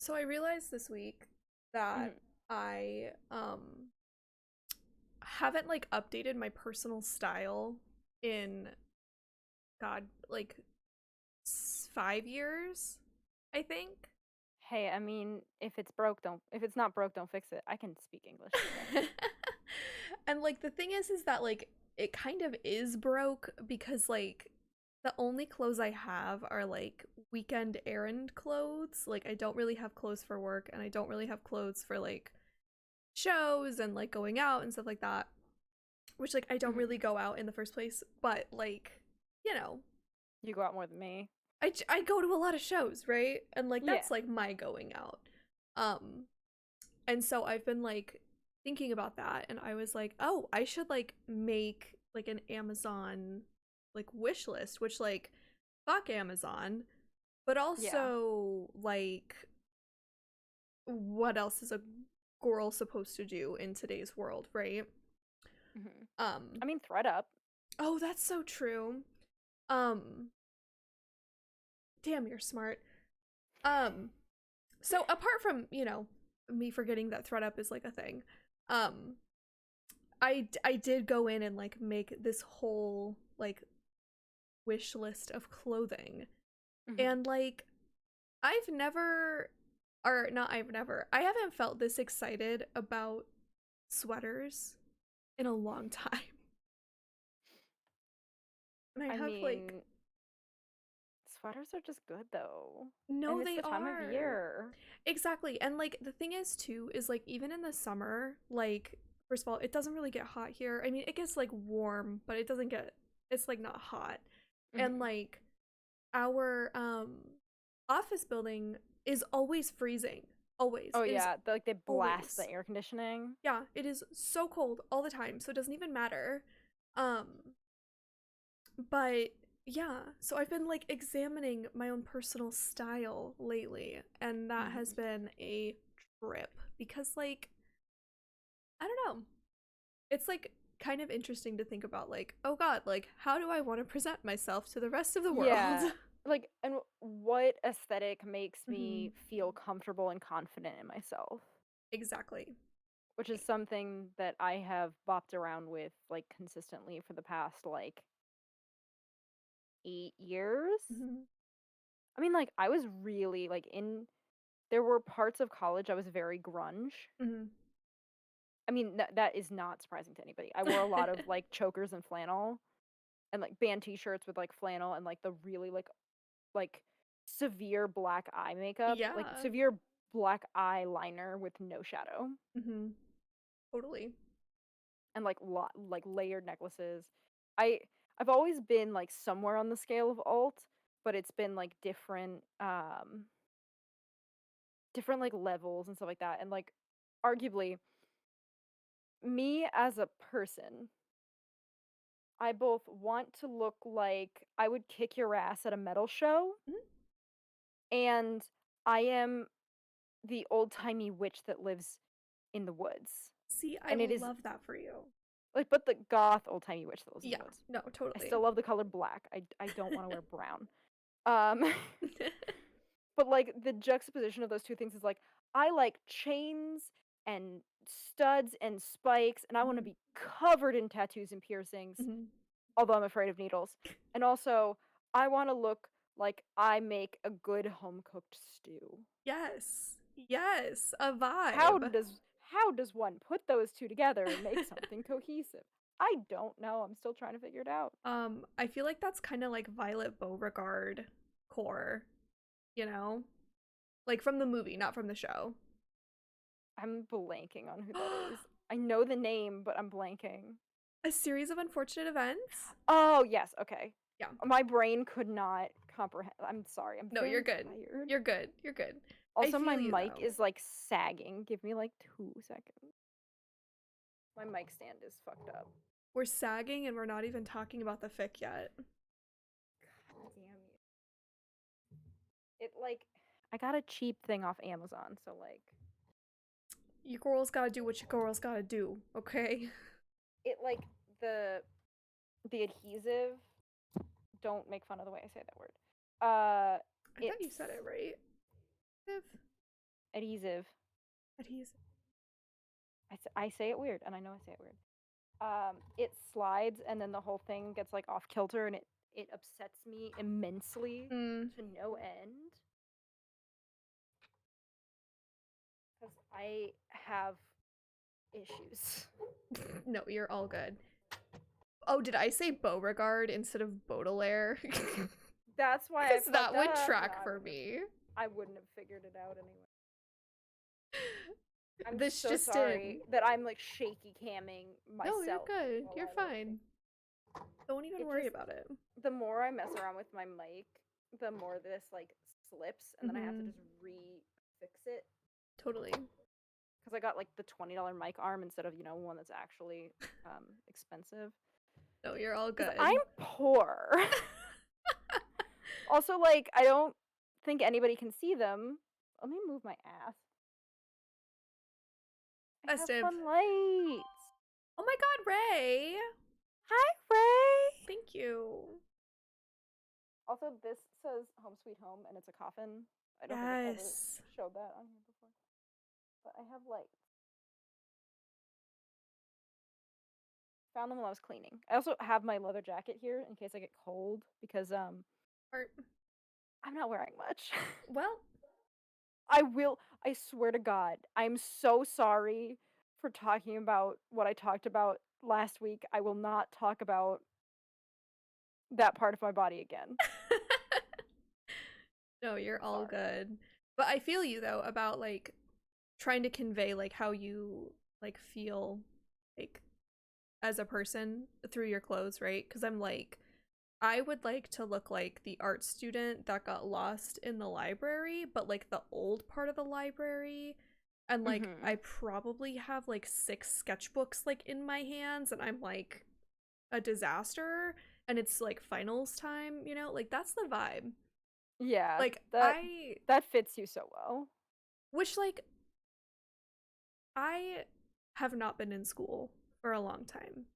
So I realized this week that Mhm. I haven't like updated my personal style in God, like 5 years, I think. Hey, I mean, if it's not broke, don't fix it. I can speak English, okay? And like the thing is that like it kind of is broke because like the only clothes I have are like weekend errand clothes. Like I don't really have clothes for work and I don't really have clothes for like shows and like going out and stuff like that, which like I don't Mhm. really go out in the first place, but like, you know, You go out more than me. I go to a lot of shows, right? And like Yeah. that's like my going out. Um and so I've been like thinking about that and I was like, "Oh, I should like make like an Amazon like wish list," which like fuck Amazon, but Yeah. also like what else is a girl supposed to do in today's world, right? Mhm. Um I mean, thread up. oh, that's so true. Um damn, you're smart. Um, so apart from, me forgetting that ThreadUp is like a thing, um, I did go in and like make this whole like wish list of clothing. Mhm. And like I've never or not I've never. I haven't felt this excited about sweaters in a long time. And I I have like mean, sweaters are just good though. And no it's they the time of are. year. Exactly. And like the thing is too is like even in the summer, like first of all, it doesn't really get hot here. I mean, it gets like warm, but it doesn't get it's like not hot. And Mhm. like our office building is always freezing. Always. Oh It is yeah, like they blast always. the air conditioning. Yeah, it is so cold all the time, so it doesn't even matter. Um but yeah, so I've been like examining my own personal style lately, and that has Mhm. been a trip because like I don't know. It's like kind of interesting to think about like, oh god, like how do I want to present myself to the rest of the world? Yeah. Like, and what aesthetic makes Mhm. me feel comfortable and confident in myself? Exactly. Which is something that I have bopped around with like consistently for the past like 8 years. Mhm. I mean, like, I was really like in there were parts of college I was very grunge. Mhm. I mean, that is not surprising to anybody. I wore a lot of like chokers and flannel and like band t-shirts with like flannel and like the really like severe black eye makeup, like Yeah. severe black eyeliner with no shadow Mhm. Totally. and like layered necklaces. I I've always been like somewhere on the scale of alt, but it's been like different like levels and stuff like that. And like arguably me as a person, I both want to look like I would kick your ass at a metal show Mhm. and I am the old-timey witch that lives in the woods. See, I And it is love that for you. like but the goth old-timey witch that lives in the Yeah. woods. No, I totally. still love the color black. I don't want to wear brown. Um but like the juxtaposition of those two things is like I like chains and studs and spikes and I want to Mhm. be covered in tattoos and piercings, Mhm. although I'm afraid of needles. And also I want to look like I make a good home-cooked stew. Yes. Yes, a How vibe. does how does one put those two together and make something cohesive? I don't know. I'm still trying to figure it out. I feel like that's kind of like Violet Beauregard core, you know? Like from the movie, not from the show. I'm blanking on who that is. I know the name, but I'm blanking. A series of unfortunate events? Oh, yes, okay. Yeah. My brain could not comprehend. I'm sorry. I'm No, you're very good. tired. You're good. You're good. I Also, my feel you mic though. is like sagging. Give me like 2 seconds. My mic stand is fucked up. We're sagging and we're not even talking about the fic yet. God damn you. It like I got a cheap thing off Amazon, so like You girls gotta do what you girls gotta do, okay? it like the the adhesive, don't make fun of the way I say that word. I thought It's you said it right. If. Adhesive. Adhesive. I say it weird, and I know I say it weird. It slides, and then the whole thing gets like off kilter, and it upsets me immensely to no end. Because I have issues. No, you're all good. Oh, did I say Beauregard instead of Baudelaire? That's why Because that would track for me. I wouldn't have figured it out anyway. I'm This so just sorry in. that I'm like shaky camming myself. No, you're good. You're fine. Don't even worry about it. The more I mess around with my mic, the more this like slips, and then I have to just re-fix it. Totally. Because I got like the $20 mic arm instead of, you know, one that's actually expensive. No, you're all good. I'm poor. Also, like, I don't think anybody can see them. Let me move my ass. I have fun lights. Oh my god, Ray! Hi, Ray! Thank you. Also, this says Home Sweet Home, and it's a coffin. I don't think I've ever showed that on here before. But I have lights. Found them while I was cleaning. I also have my leather jacket here in case I get cold, because I'm not wearing much. Well, I swear to God, I'm so sorry for talking about what I talked about last week. I will not talk about that part of my body again. No, you're all good. But I feel you though about like trying to convey like how you like feel like as a person through your clothes, right? Because I'm like, I would like to look like the art student that got lost in the library, but like the old part of the library. And like I probably have like 6 sketchbooks like in my hands, and I'm like a disaster, and it's like finals time, you know? Like that's the vibe. Yeah, like that fits you so well. Which like I have not been in school for a long time.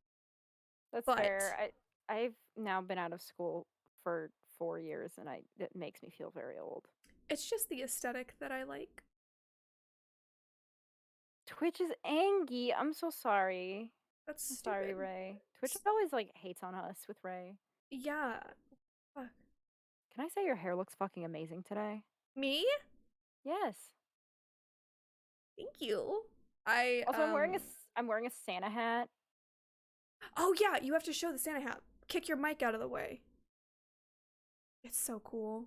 That's fair. I've now been out of school for 4 years, and it makes me feel very old. It's just the aesthetic that I like. Twitch is angry. I'm so sorry. That's stupid. Sorry, Ray. Twitch always like hates on us with Ray. Yeah. Fuck. Can I say your hair looks fucking amazing today? Me? Yes. Thank you. Also, I'm wearing a Santa hat. Oh yeah, you have to show the Santa hat. Kick your mic out of the way. It's so cool.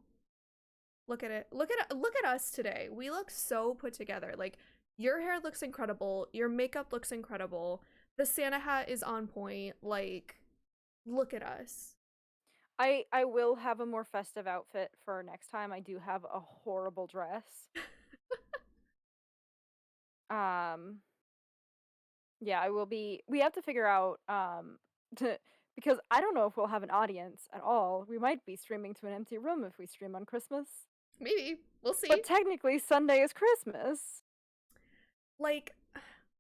Look at it. Look at us today. We look so put together. Like your hair looks incredible. Your makeup looks incredible. The Santa hat is on point. Like look at us. I will have a more festive outfit for next time. I do have a horrible dress. Yeah, I will be. We have to figure out because I don't know if we'll have an audience at all. We might be streaming to an empty room if we stream on Christmas. Maybe. We'll see. But technically Sunday is Christmas. Like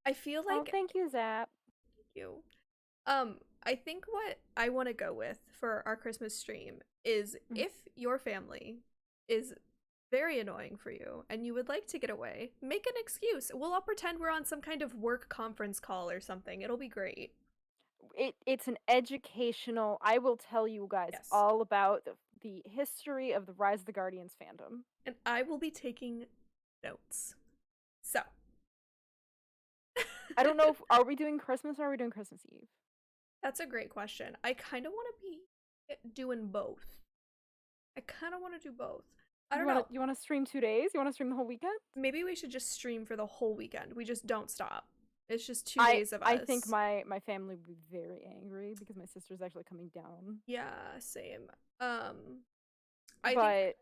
I feel like oh, thank you, Zap. Thank you. I think what I want to go with for our Christmas stream is if your family is very annoying for you and you would like to get away, make an excuse. We'll all pretend we're on some kind of work conference call or something. It'll be great. It's an educational. I will tell you guys all about the history of the Rise of the Guardians fandom. And I will be taking notes. So. I don't know if are we doing Christmas or are we doing Christmas Eve? That's a great question. I kind of want to be doing both. I kind of want to do both. I don't know. You want to stream 2 days? You want to stream the whole weekend? Maybe we should just stream for the whole weekend. We just don't stop. It's just 2 days of us. I think my family would be very angry because my sister's actually coming down. Yeah, same. But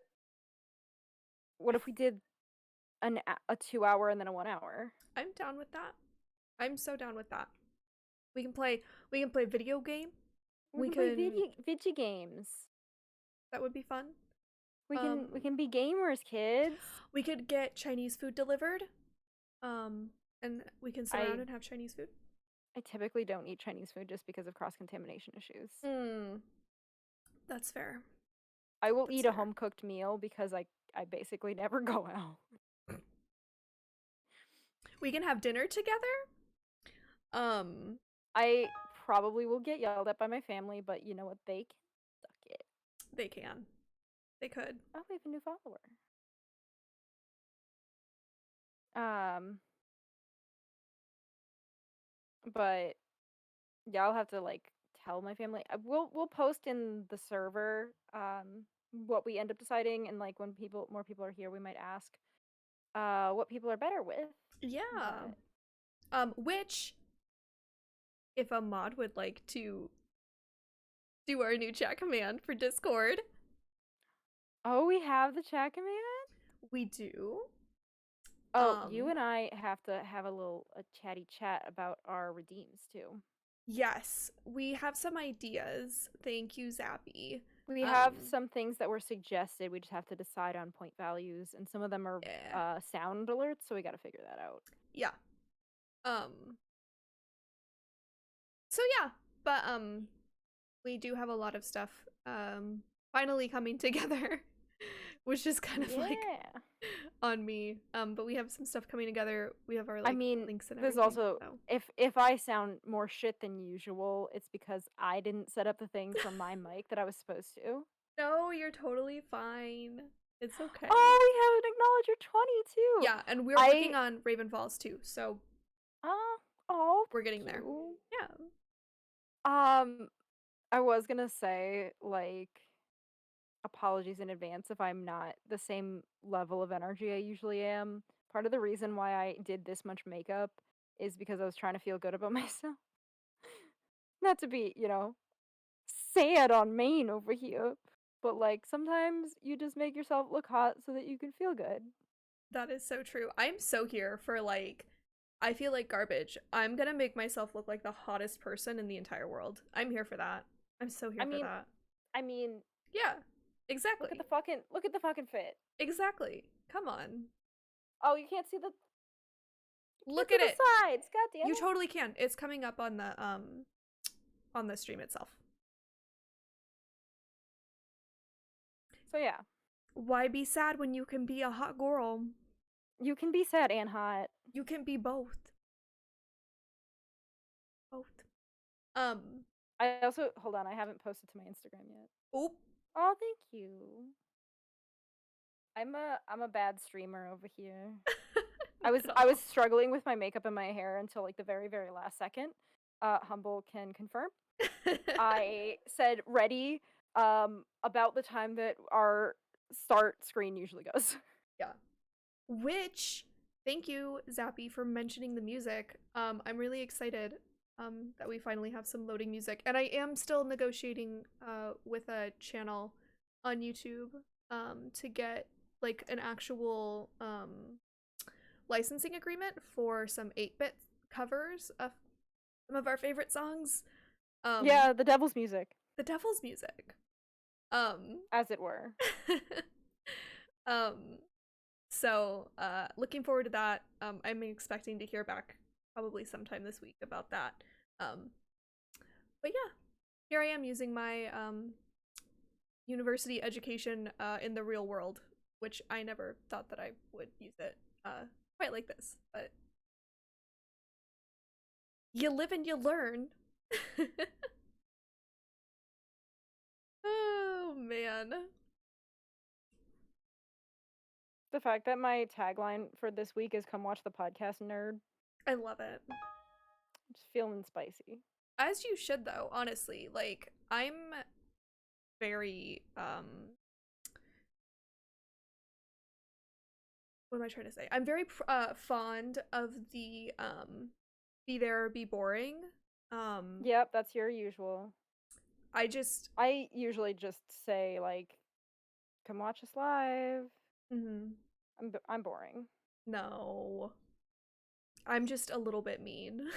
what if we did a 2 hour and then a 1 hour? I'm down with that. I'm so down with that. We can play video game. We can play video games. That would be fun. We can be gamers, kids. We could get Chinese food delivered. And we can sit around and have Chinese food. I typically don't eat Chinese food just because of cross-contamination issues. That's fair. I will eat a home-cooked meal because I basically never go out. We can have dinner together. I probably will get yelled at by my family, but you know what? They can suck it. They can. They could. Oh, we have a new follower. Um, but yeah, I'll have to like tell my family. We'll post in the server what we end up deciding, and like when more people are here, we might ask what people are better with. Yeah. But Which, if a mod would like to do our new chat command for Discord, oh, we have the chat command. we do. Oh, you and I have to have a chatty chat about our redeems too. Yes, we have some ideas. Thank you, Zappy. We have some things that were suggested. We just have to decide on point values, and some of them are sound alerts, so we got to figure that out. Yeah. So yeah, but we do have a lot of stuff finally coming together, which is kind of like on me. But we have some stuff coming together. We have our like links and everything. There's also if I sound more shit than usual, it's because I didn't set up the thing from my mic that I was supposed to. No, you're totally fine. It's okay. Oh, we have an acknowledger 20 too. Yeah, and we're working on Raven Falls too, so we're getting there. Yeah. I was gonna say, like, apologies in advance if I'm not the same level of energy I usually am. Part of the reason why I did this much makeup is because I was trying to feel good about myself. Not to be, sad on main over here, but like sometimes you just make yourself look hot so that you can feel good. That is so true. I'm so here for like, I feel like garbage. I'm gonna make myself look like the hottest person in the entire world. I'm here for that. I'm so here for that. I mean, yeah, exactly. Look at the fucking fit. Exactly. Come on. Oh, you can't see the. Look at it. Sides. God damn it. You totally can. It's coming up on the stream itself. So yeah. Why be sad when you can be a hot girl? You can be sad and hot. You can be both. Both. I also hold on, I haven't posted to my Instagram yet. Oop. Oh, thank you. I'm a bad streamer over here. I was struggling with my makeup and my hair until like the very, very last second. Humble can confirm. I said ready about the time that our start screen usually goes. Yeah. Which, thank you, Zappy, for mentioning the music. I'm really excited that we finally have some loading music. And I am still negotiating with a channel on YouTube to get like an actual licensing agreement for some 8-bit covers of some of our favorite songs. Yeah, the devil's music. The devil's music. As it were. So looking forward to that. I'm expecting to hear back probably sometime this week about that. But yeah, here I am using my university education in the real world, which I never thought that I would use it quite like this, but you live and you learn. Oh man. The fact that my tagline for this week is "Come watch the podcast, nerd." I love it. Just feeling spicy. As you should, though, honestly. Like, I'm very, what am I trying to say? I'm very fond of the, be there or be boring. Yep, that's your usual. I usually just say, like, come watch us live. I'm boring. No. I'm just a little bit mean.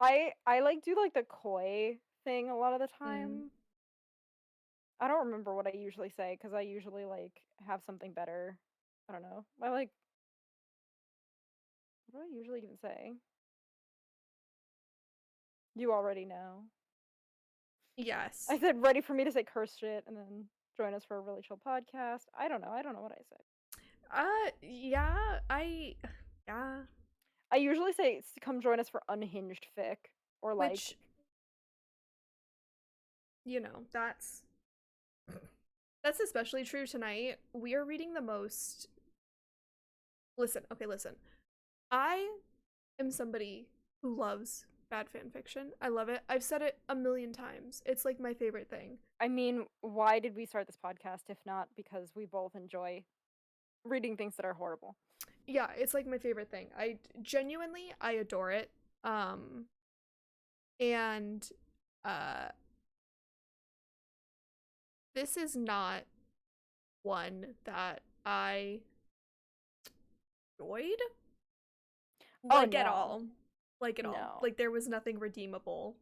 I like do like the coy thing a lot of the time. I don't remember what I usually say because I usually like have something better. I don't know. What do I usually even say? You already know. Yes. I said ready for me to say curse shit and then join us for a really chill podcast. I don't know what I said. Yeah, Yeah, I usually say come join us for unhinged fic or like which, you know, that's especially true tonight. We are reading the most. Listen, okay, listen. I am somebody who loves bad fan fiction. I love it. I've said it a million times. It's like my favorite thing. I mean, why did we start this podcast if not because we both enjoy reading things that are horrible? Yeah, it's like my favorite thing. I genuinely I adore it. Um and uh this is not one that I enjoyed Oh like at no. all. Like at all. No. Like there was nothing redeemable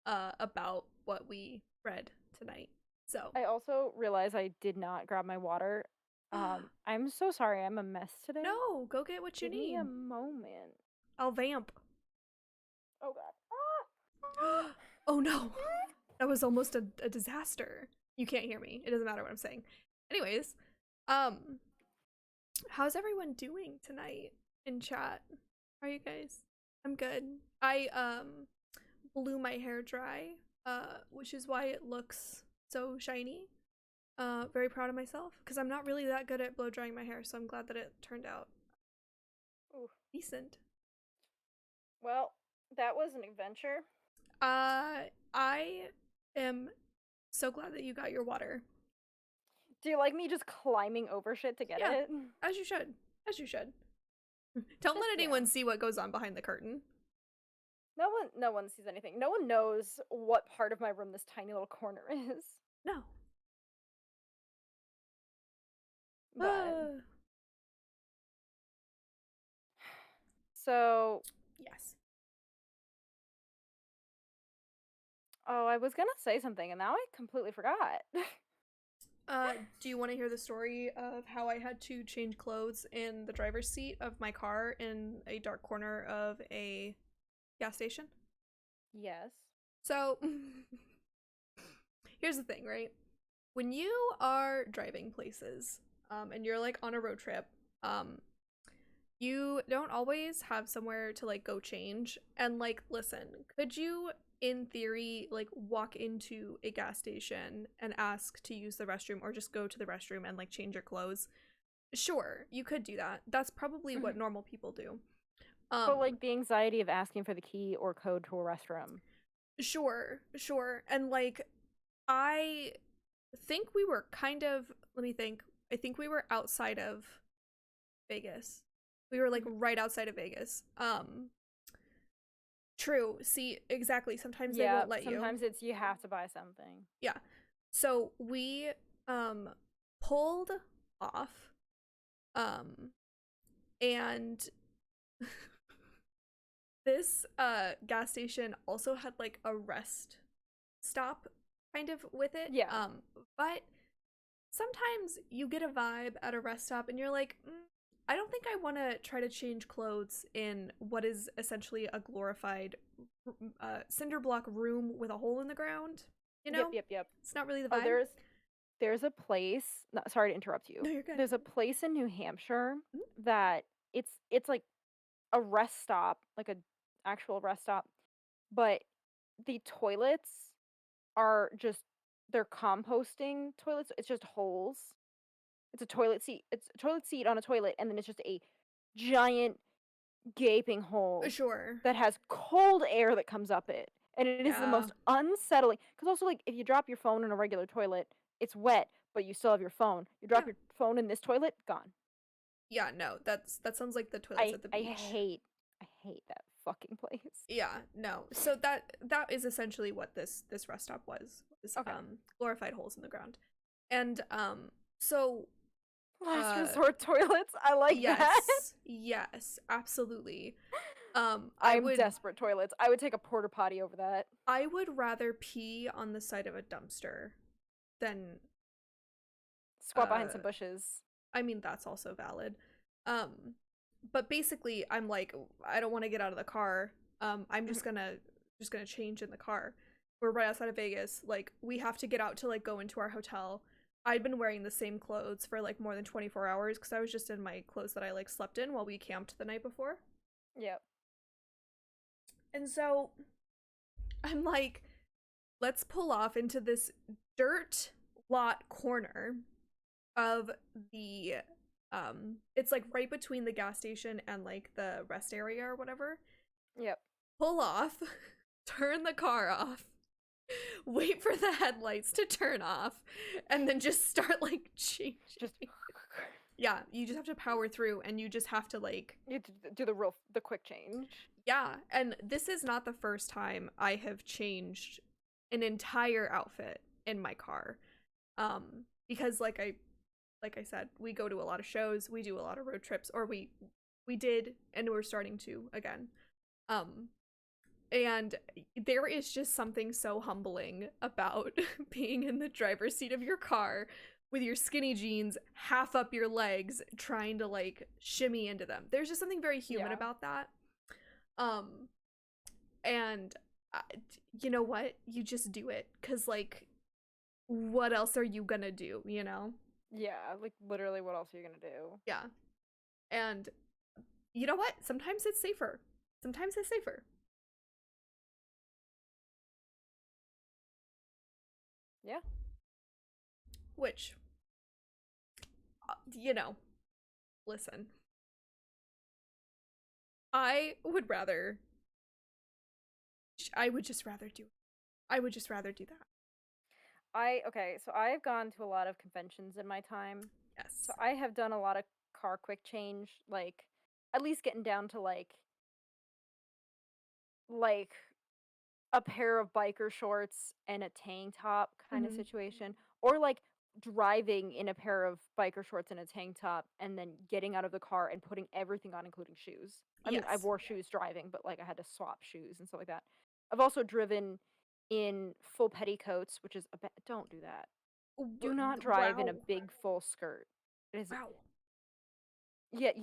about what we read tonight. So, I also realized I did not grab my water. I'm so sorry. I'm a mess today. no, go get what you Give me a need. moment. I'll vamp. Oh god. Ah! Oh no. That was almost a disaster. You can't hear me. It doesn't matter what I'm saying. Anyways, um, how's everyone doing tonight in chat? How are you guys? I'm good. I blew my hair dry, which is why it looks so shiny. Very proud of myself because I'm not really that good at blow drying my hair, so I'm glad that it turned out Ooh. decent. Well, that was an adventure. I am so glad that you got your water. Do you like me just climbing over shit to get Yeah, it? as you should. As you should. Don't let Just, anyone see what goes on behind the curtain. No one sees anything. No one knows what part of my room this tiny little corner is. No. But Uh, so, yes. oh, I was gonna say something and now I completely forgot. Do you want to hear the story of how I had to change clothes in the driver's seat of my car in a dark corner of a gas station? Yes. So, here's the thing, right? When you are driving places, and you're like on a road trip, you don't always have somewhere to like go change. And like, listen, could you in theory like walk into a gas station and ask to use the restroom or just go to the restroom and like change your clothes? Sure, you could do that. That's probably what normal people do. But like the anxiety of asking for the key or code to a restroom. Sure. And like I think we were kind of, let me think. I think we were outside of Vegas. We were like right outside of Vegas. True. See, exactly. Sometimes they won't let you. Sometimes it's you have to buy something. Yeah. So we pulled off and this gas station also had like a rest stop kind of with it. Yeah. But sometimes you get a vibe at a rest stop and you're like, I don't think I want to try to change clothes in what is essentially a glorified cinder block room with a hole in the ground. You know? Yep. It's not really the vibe. There's a place. Sorry to interrupt you. No, you're good. There's a place in New Hampshire that it's like a rest stop, like a actual rest stop, but the toilets are just they're composting toilets. It's just holes. It's a toilet seat. It's a toilet seat on a toilet, and then it's just a giant gaping hole Sure. that has cold air that comes up it. And it is the most unsettling. Because also, like, if you drop your phone in a regular toilet, it's wet, but you still have your phone. You drop your phone in this toilet, gone. Yeah, no, that sounds like the toilets at the beach. I hate that fucking place. Yeah, no. So that is essentially what this rest stop was Okay. Glorified holes in the ground. And so last resort toilets. I like that. Yes, absolutely. I'm desperate toilets. I would take a porta potty over that. I would rather pee on the side of a dumpster than squat behind some bushes. I mean, that's also valid. But basically I'm like, I don't want to get out of the car. I'm just gonna change in the car. We're right outside of Vegas. Like, we have to get out to like go into our hotel. I'd been wearing the same clothes for like more than 24 hours because I was just in my clothes that I like slept in while we camped the night before. Yep. And so I'm like, let's pull off into this dirt lot corner of the it's like right between the gas station and like the rest area or whatever. Yep. Pull off, turn the car off, wait for the headlights to turn off, and then just start like changing. Just Yeah, you just have to power through and you just have to like you do the quick change. yeah, and this is not the first time I have changed an entire outfit in my car. Because like I said, we go to a lot of shows, we do a lot of road trips, or we did and we're starting to again. Um and there is just something so humbling about being in the driver's seat of your car with your skinny jeans half up your legs trying to like shimmy into them. There's just something very human about that. Um and uh, you know what? You just do it cuz like what else are you going to do, you know? Yeah, like literally what else are you gonna do? Yeah. And you know what? Sometimes it's safer. Sometimes it's safer. Yeah. Which, you know, listen. I would rather. I would just rather do. I would just rather do that. Okay, so I've gone to a lot of conventions in my time. So Yes. I have done a lot of car quick change, like at least getting down to like a pair of biker shorts and a tank top kind of Hmm. situation, or like driving in a pair of biker shorts and a tank top and then getting out of the car and putting everything on including shoes. I mean, I Yes. wore shoes driving, but like I had to swap shoes and stuff like that. I've also driven in full petticoats, which is don't do that. Do not drive in a Wow. big full skirt. It is Wow. yeah,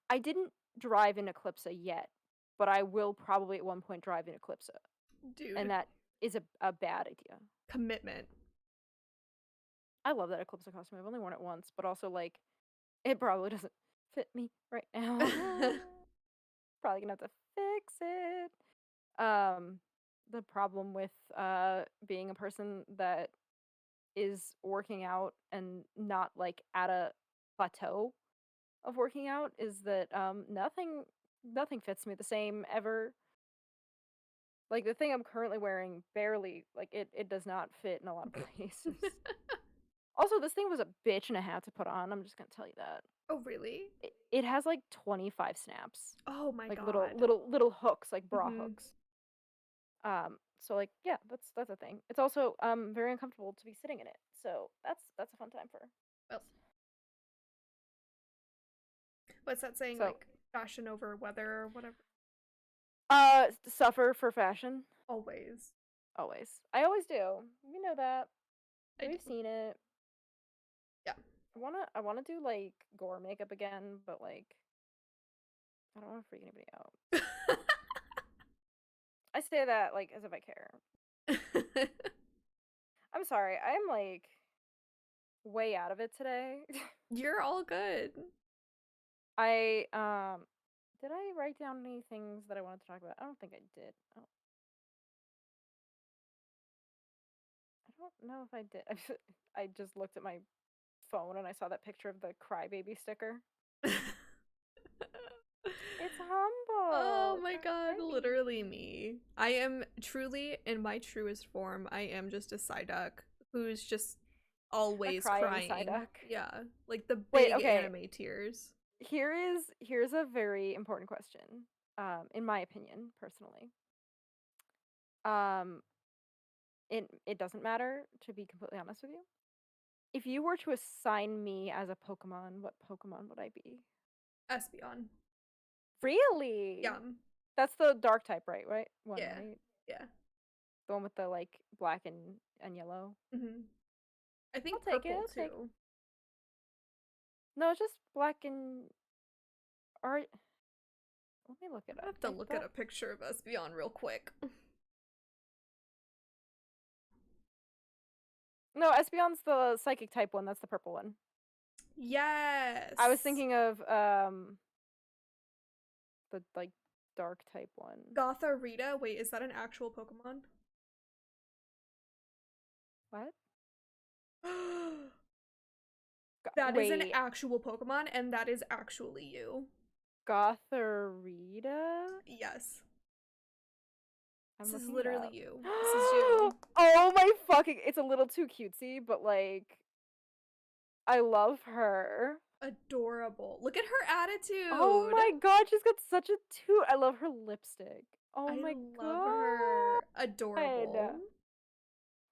I didn't drive in Eclipse yet, but I will probably at one point drive in Eclipse, and Dude. that is a bad idea. Commitment. I love that Eclipse costume. I've only worn it once, but also like it probably doesn't fit me right now. Probably gonna have to fix it. Um, the problem with being a person that is working out and not like at a plateau of working out is that nothing fits me the same ever. Like the thing I'm currently wearing barely like it does not fit in a lot of places. Also, this thing was a bitch and a half to put on. I'm just gonna tell you that. Oh, really? It has like 25 snaps, Oh my like little god. little little hooks, like bra Hmm. hooks. So like yeah, that's a thing. It's also very uncomfortable to be sitting in it. So that's a fun time for us. Well, what's that saying? So Like fashion over weather or whatever? suffer for fashion Always. always. I always do. You know that. I We've do. seen it. Yeah. I wanna do like gore makeup again, but like I don't want to freak anybody out. I say that like as if I care. I'm sorry. I'm like way out of it today. You're all good. I did I write down any things that I wanted to talk about? I don't think I did. I don't know if I did. I just looked at my phone and I saw that picture of the crybaby sticker. It's Oh humble. my god, literally Crybaby. me. I am truly in my truest form. I am just a Psyduck who's just A always crying crying. Psyduck. Yeah, like the Wait, big okay. anime tears. Here's a very important question. In my opinion, personally. Um, it doesn't matter, to be completely honest with you. If you were to assign me as a Pokemon, what Pokemon would I be? Espeon. Really? Yeah. That's the dark type, right? Right? One, Yeah. right? Yeah. The one with the like black and yellow. Hmm. I I'll think take it. purple I'll take. too. No, it's just black and or let me look I'm it gonna up. have to I look at thought a picture of Espeon real quick. No, Espeon's the psychic type one. That's the purple one. I was Yes. thinking of the like dark type one. Gotharita. Wait, is that an actual Pokemon? What? That is an Wait, actual Pokemon, and that is actually you. Gotharita? Yes. I'm This is looking it literally up. you. This is you. Oh my fucking! It's a little too cutesy, but like, I love her. Adorable. Look at her Oh attitude. my god, she's got such a toot. I love her lipstick. Oh I my love her. god. Adorable.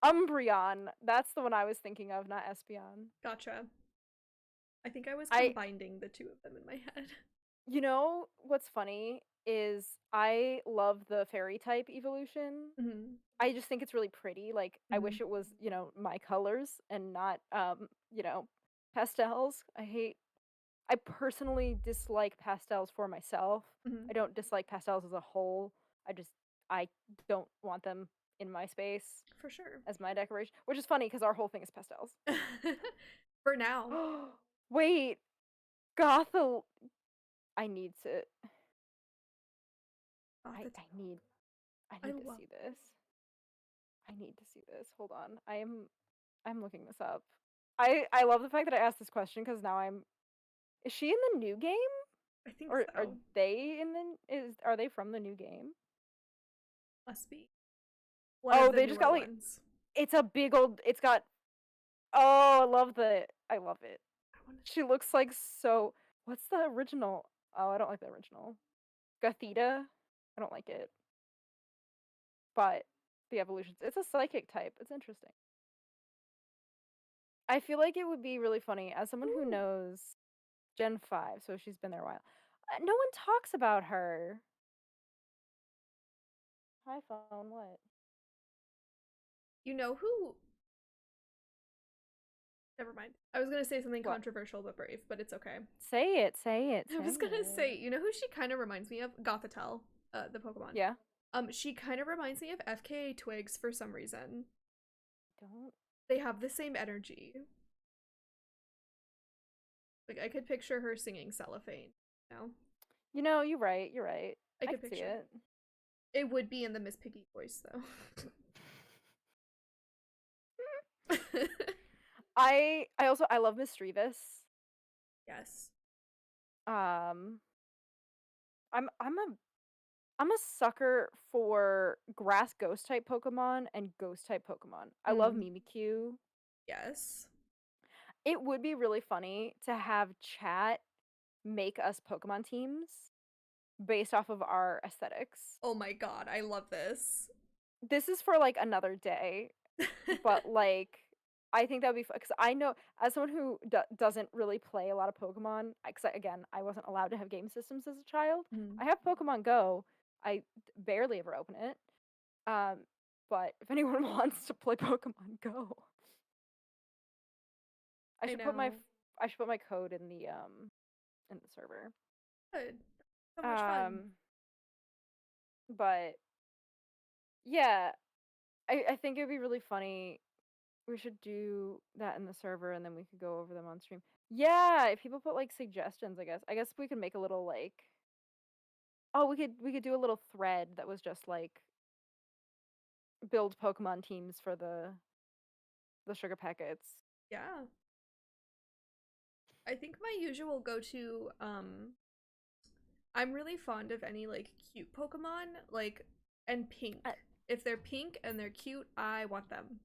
Umbreon. That's the one I was thinking of, not Espeon. Gotcha. I think I was I combining the two of them in my head. You know what's funny is I love the fairy type evolution. Mm-hmm. I just think it's really pretty. Like I Mm-hmm. wish it was, my colors and not pastels. I personally dislike pastels for myself. Mm-hmm. I don't dislike pastels as a whole. I don't want them in my space For sure. as my decoration, which is funny because our whole thing is pastels. For now. Wait, Gothel. I need to. Oh, I that's, I need I I need to love. see this. I need to see this. Hold on. I'm looking this up. I love the fact that I asked this question because now I'm. Is she in the new game, I think or are so. they in the? Are they from the new game? Must be one of Oh, the they just newer got like. ones. It's a big old. It's got. Oh, I love the. I love it. I want to. She looks like so. What's the original? Oh, I don't like the original. Gothita. I don't like it. But the evolutions. It's a psychic type. It's interesting. I feel like it would be really funny as someone who Ooh. knows Gen 5, so she's been there a while. No one talks about her. Hi, phone. What? You know who? Never mind. I was gonna say something What? controversial but brave, but it's okay. Say it. Say it. I Say was gonna say, it. you know who she kind of reminds me of? Gothitelle, the Pokemon. Yeah. She kind of reminds me of FKA Twigs for some reason. Don't. They have the same energy. Like I could picture her singing Cellophane. You know? You're right. You're right. I I could could see picture it. it. It would be in the Miss Piggy voice though. I love Mischievous. Yes. Um, I'm a sucker for grass ghost type Pokemon and ghost type Pokemon. I love Mm, Mimikyu. yes. It would be really funny to have chat make us Pokemon teams based off of our aesthetics. Oh my god, I love this. This is for like another day, but like I think that would be fun because I know as someone who doesn't really play a lot of Pokemon, because again, I wasn't allowed to have game systems as a child. Mm. I have Pokemon Go. I barely ever open it. Um, but if anyone wants to play Pokemon Go, I I should put my know. I should put my code in the server. Good. So much fun. Um, but yeah, I think it'd be really funny. We should do that in the server and then we could go over them on stream. Yeah, if people put like suggestions, I guess. I guess we could make a little like oh, we could do a little thread that was just like build Pokemon teams for the sugar packets. Yeah. I think my usual go-to I'm really fond of any like cute Pokemon, like and pink. I, If they're pink and they're cute, I want them.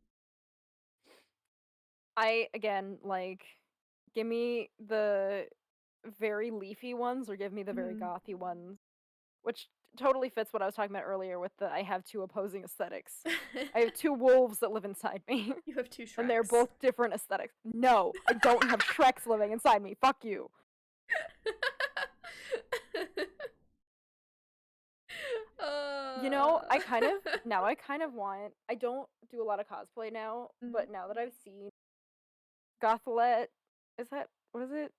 I again like give me the very leafy ones or give me the very Mhm. gothy ones, which totally fits what I was talking about earlier with the I have two opposing aesthetics. I have two wolves that live inside me, You have two and they're Shreks. both different aesthetics. No, I don't have Shreks living inside me. Fuck you. uh... I kind of want. I don't do a lot of cosplay now, Mhm. but now that I've seen Gothlet, is that what is it?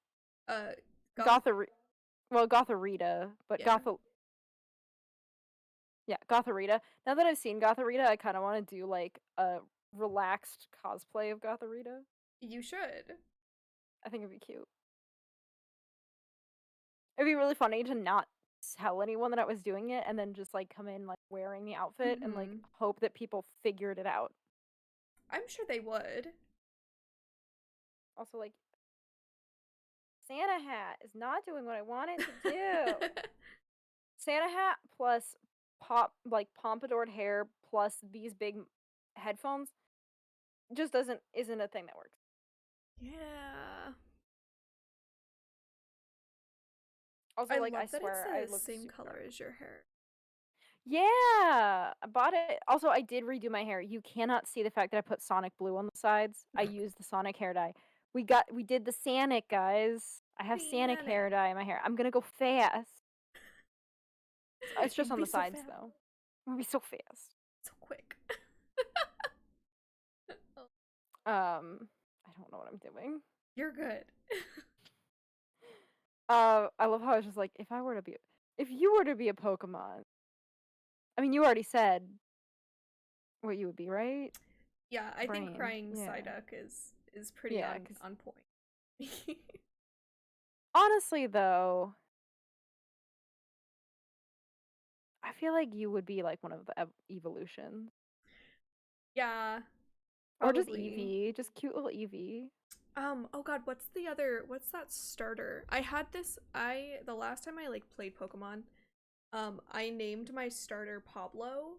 uh Goth Gothar, well, Gotharita, but yeah. Yeah, Gotharita. Now that I've seen Gotharita, I kind of want to do like a relaxed cosplay of Gotharita. You should. I think it'd be cute. It'd be really funny to not tell anyone that I was doing it and then just like come in like wearing the outfit and like hope that people figured it out. I'm sure they would. Also, like, Santa hat is not doing what I want it to do. Santa hat plus pompadoured hair plus these big headphones just isn't a thing that works. Yeah. Also, like, I swear I it's the look same super color dark. as your hair. Yeah, I bought it. Also, I did redo my hair. You cannot see the fact that I put Sonic blue on the sides. I used the Sonic hair dye. We did the Sanic, guys. I have Sanic hair Sanic. dye in my hair. I'm gonna go fast. It's just You'd on be the so sides fast. though. I'm gonna be so fast. So quick. I don't know what I'm doing. You're good. I love how I was just like, if you were to be a Pokemon, I mean, you already said what you would be, right? Yeah, I think Brain. crying Yeah. Psyduck is pretty on point. Honestly, though, I feel like you would be like one of the evolutions. Yeah. Or just Probably. Eevee, just cute little Eevee. Oh god, what's that starter? The last time I like played Pokemon, I named my starter Pablo.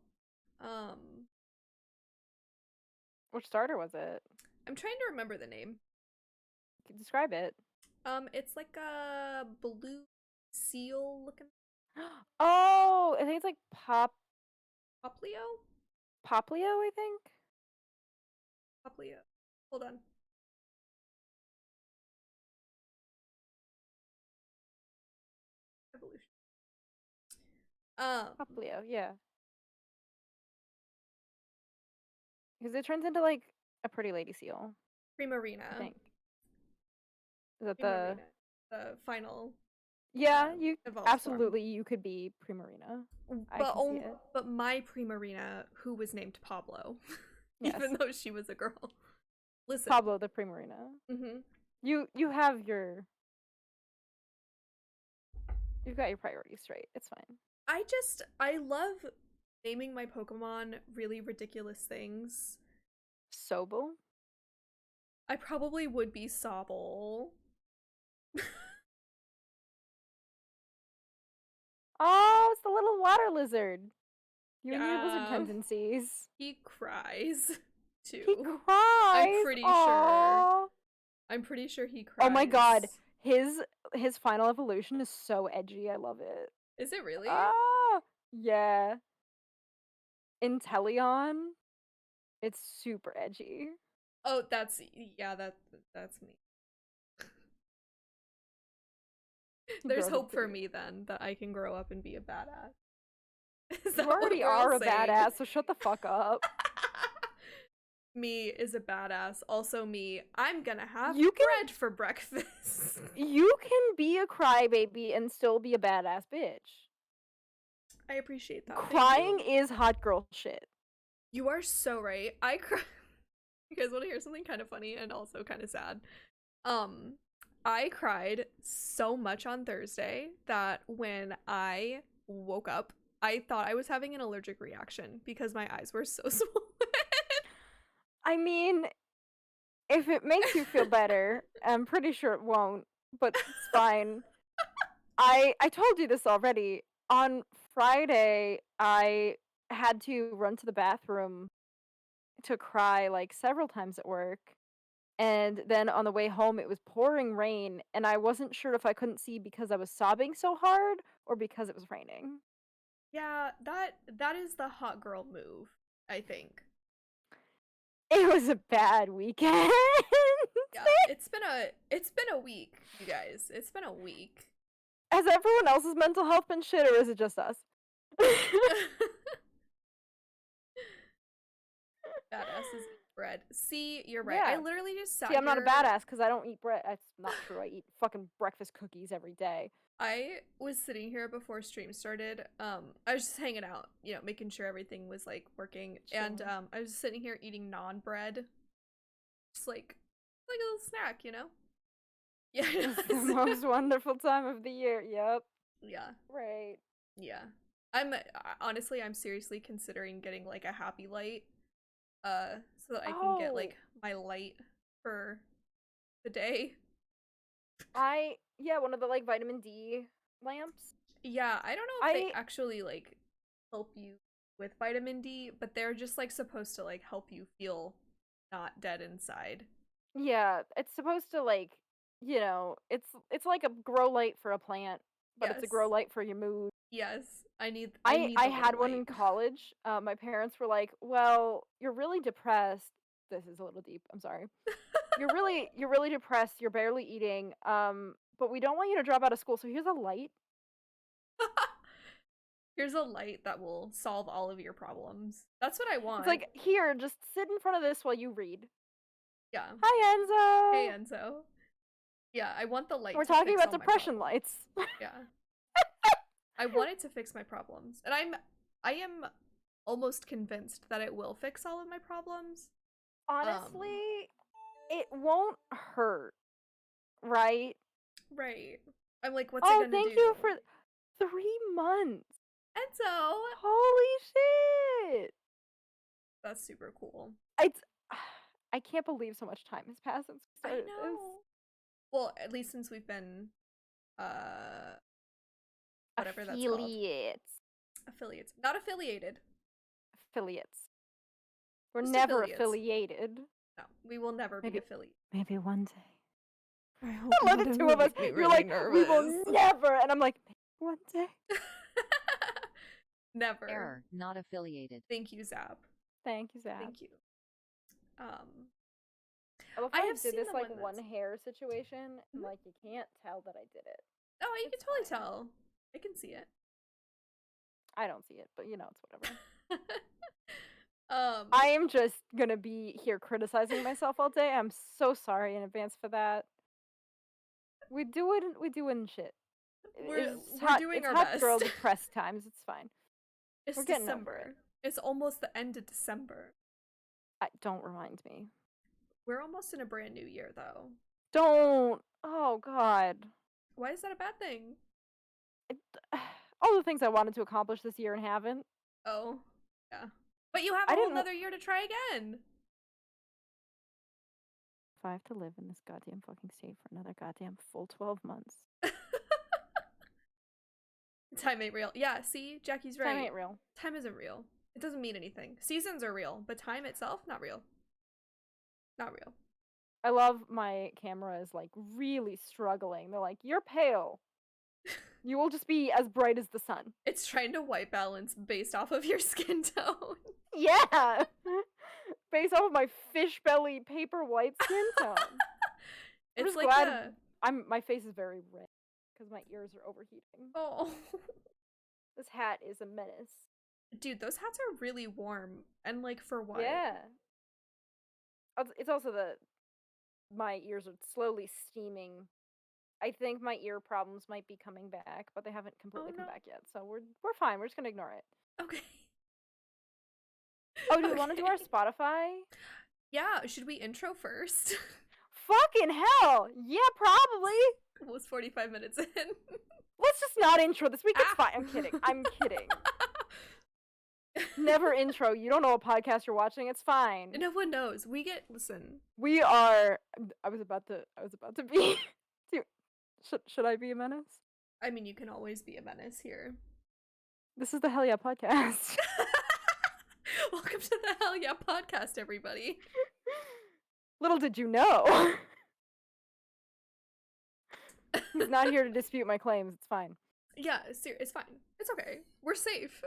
Which starter was it? I'm trying to remember the name. Can you describe it? It's like a blue seal looking Oh, I think it's like Poplio? Poplio, I think. Poplio. Hold on. Evolution. Poplio, yeah. Because it turns into like a pretty lady seal, Primarina. I think. Is that Primarina. The final. Yeah, you absolutely you could be Primarina. But my Primarina, who was named Pablo, yes. even though she was a girl. Listen, Pablo the Primarina. You have you've got your priorities straight. It's fine. I love naming my Pokemon really ridiculous things. Sobel? I probably would be Sobble. Oh, it's the little water lizard. You and your lizard tendencies. He cries too. He cries. I'm pretty sure he cries. Oh my god, his final evolution is so edgy. I love it. Is it really? Yeah. Inteleon, it's super edgy. Oh, that's me. There's hope for me then that I can grow up and be a badass. You already are a badass, so shut the fuck up. Me is a badass. Also me, I'm gonna have bread for breakfast. You can be a crybaby and still be a badass bitch. I appreciate that. Crying is hot girl shit. You are so right. I cry. You guys want to hear something kind of funny and also kind of sad? I cried so much on Thursday that when I woke up, I thought I was having an allergic reaction because my eyes were so swollen. I mean, if it makes you feel better, I'm pretty sure it won't, but it's fine. I told you this already. On Friday, I had to run to the bathroom to cry like several times at work. And then on the way home, it was pouring rain, and I wasn't sure if I couldn't see because I was sobbing so hard or because it was raining. Yeah, that is the hot girl move, I think. It was a bad weekend. Yeah, it's been a week, you guys. It's been a week. Has everyone else's mental health been shit, or is it just us? Badasses eat bread. See, you're right. I Yeah. literally just sat See, I'm not a here. badass because I don't eat bread. That's not true. I eat fucking breakfast cookies every day. I was sitting here before stream started. I was just hanging out, you know, making sure everything was like working. And Chilling. I was sitting here eating non-bread. Just like a little snack, you know? Yeah. It's the most wonderful time of the year. Yep. Yeah. Right. Yeah. Honestly, I'm seriously considering getting like a happy light. So that I can get Oh, like my light for the day. yeah, one of the like vitamin D lamps. Yeah, I don't know if they I actually like help you with vitamin D, but they're just like supposed to like help you feel not dead inside. Yeah, it's supposed to like, it's like a grow light for a plant, but it's a Yes. grow light for your mood. Yes. I I need I the little had one light. in college. My parents were like, "Well, you're really depressed." This is a little deep. I'm sorry. You're really depressed. You're barely eating. But we don't want you to drop out of school. So here's a light. Here's a light that will solve all of your problems. That's what I It's want. like, "Here, just sit in front of this while you read." Yeah. Hi, Hey Enzo. Enzo. Yeah, I want the light We're to talking fix about all my depression problems. lights. Yeah. I want it to fix my problems. And I am almost convinced that it will fix all of my problems. Honestly, it won't hurt, right? Right. I'm like, what's it Oh, gonna thank do? you for 3 months. Enzo! Holy shit. That's super cool. It's I can't believe so much time has passed since we I started this. know. Well, at least since we've been whatever that's called. Affiliates. Not affiliated. Affiliates. We're Just never affiliates. affiliated. No, we will never be affiliated. Maybe one day. I hope Look not, at it two will of us. make me You're really like, nervous. we will never. And I'm like, maybe one day. Never. Error, not affiliated. Thank you, Zap. Thank you, Zach. Thank you. I love I how I have did seen this the like one one hair situation, and Mhm. like you can't tell that I did it. Oh, you can It's totally fine. tell. I can see it. I don't see it, but it's whatever. I I am just gonna be here criticizing myself all day. I'm so sorry in advance for that. We doing shit. we're doing It's our hot girl best. depressed times. It's fine. It's We're getting over it. December. It's almost the end of December. Don't remind me. We're almost in a brand new year, though. Don't. Oh God. Why is that a bad thing? All the things I wanted to accomplish this year and haven't. Oh, yeah. But you have I a whole didn't. nother year to try again. If I have to live in this goddamn fucking state for another goddamn full 12 months. Time ain't real. Yeah, see? Jackie's right. Time ain't real. Time isn't real. It doesn't mean anything. Seasons are real, but time itself, not real. Not real. I love my camera is like really struggling. They're like, you're pale. You will just be as bright as the sun. It's trying to white balance based off of your skin tone. Yeah. Based off of my fish belly paper white skin tone. I'm It's just like glad my face is very red because my ears are overheating. Oh. This hat is a menace. Dude, those hats are really warm. And like for what? Yeah. It's also my ears are slowly steaming. I think my ear problems might be coming back, but they haven't completely come back yet. So we're fine. We're just gonna ignore it. Okay. Oh, do we want to do our Spotify? Yeah, should we intro first? Fucking hell! Yeah, probably. Almost 45 minutes in. Let's just not intro this week. It's fine. I'm kidding. I'm kidding. Never intro. You don't know what podcast you're watching. It's fine. No one knows. Listen. We are. I was about to be. Should I be a menace? I mean, you can always be a menace here. This is the Hell Yeah podcast. Welcome to the Hell Yeah podcast, everybody. Little did you know. He's not here to dispute my claims. It's fine. Yeah, it's fine. It's okay. We're safe.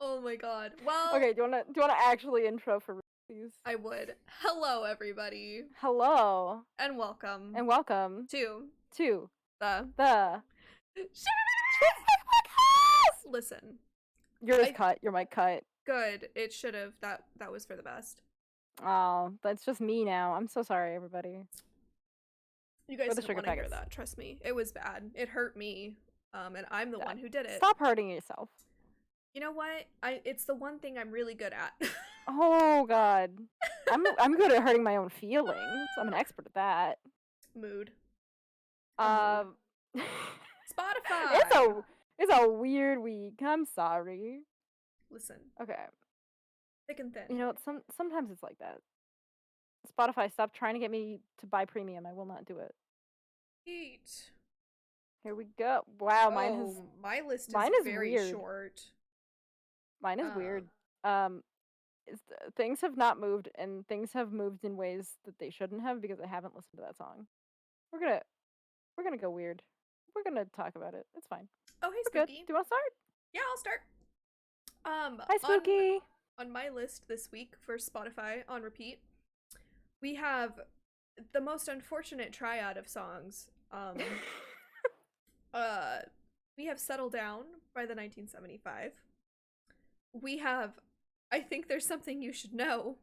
Oh my god. Well. Okay. Do you wanna actually intro for these? I would. Hello, everybody. Hello. And welcome. And welcome to the Listen. Yours cut. Your mic cut. Good. It should have. That was for the best. Oh, that's just me now. I'm so sorry, everybody. You For guys the didn't sugar want to hear packets. that. Trust me. It was bad. It hurt me. And I'm the one who did it. Stop hurting yourself. You know what? It's the one thing I'm really good at. Oh God, I'm good at hurting my own feelings. I'm an expert at that. Mood. Um, Spotify. it's a weird week. I'm sorry. Listen, Okay, thick and thin. you know sometimes it's like that. Spotify, stop trying to get me to buy premium. I will not do it. Eat. Here we go. Wow, my list mine is is very weird. short. Mine is weird. Things have not moved, and things have moved in ways that they shouldn't have because I haven't listened to that song. We're gonna go weird. We're gonna talk about it. It's fine. Oh, hey, We're Spooky. good. Do you want to start? Yeah, I'll start. Hi, Spooky. On my list this week for Spotify on repeat, we have the most unfortunate triad of songs. We have Settle Down by the 1975. We have I Think There's Something You Should Know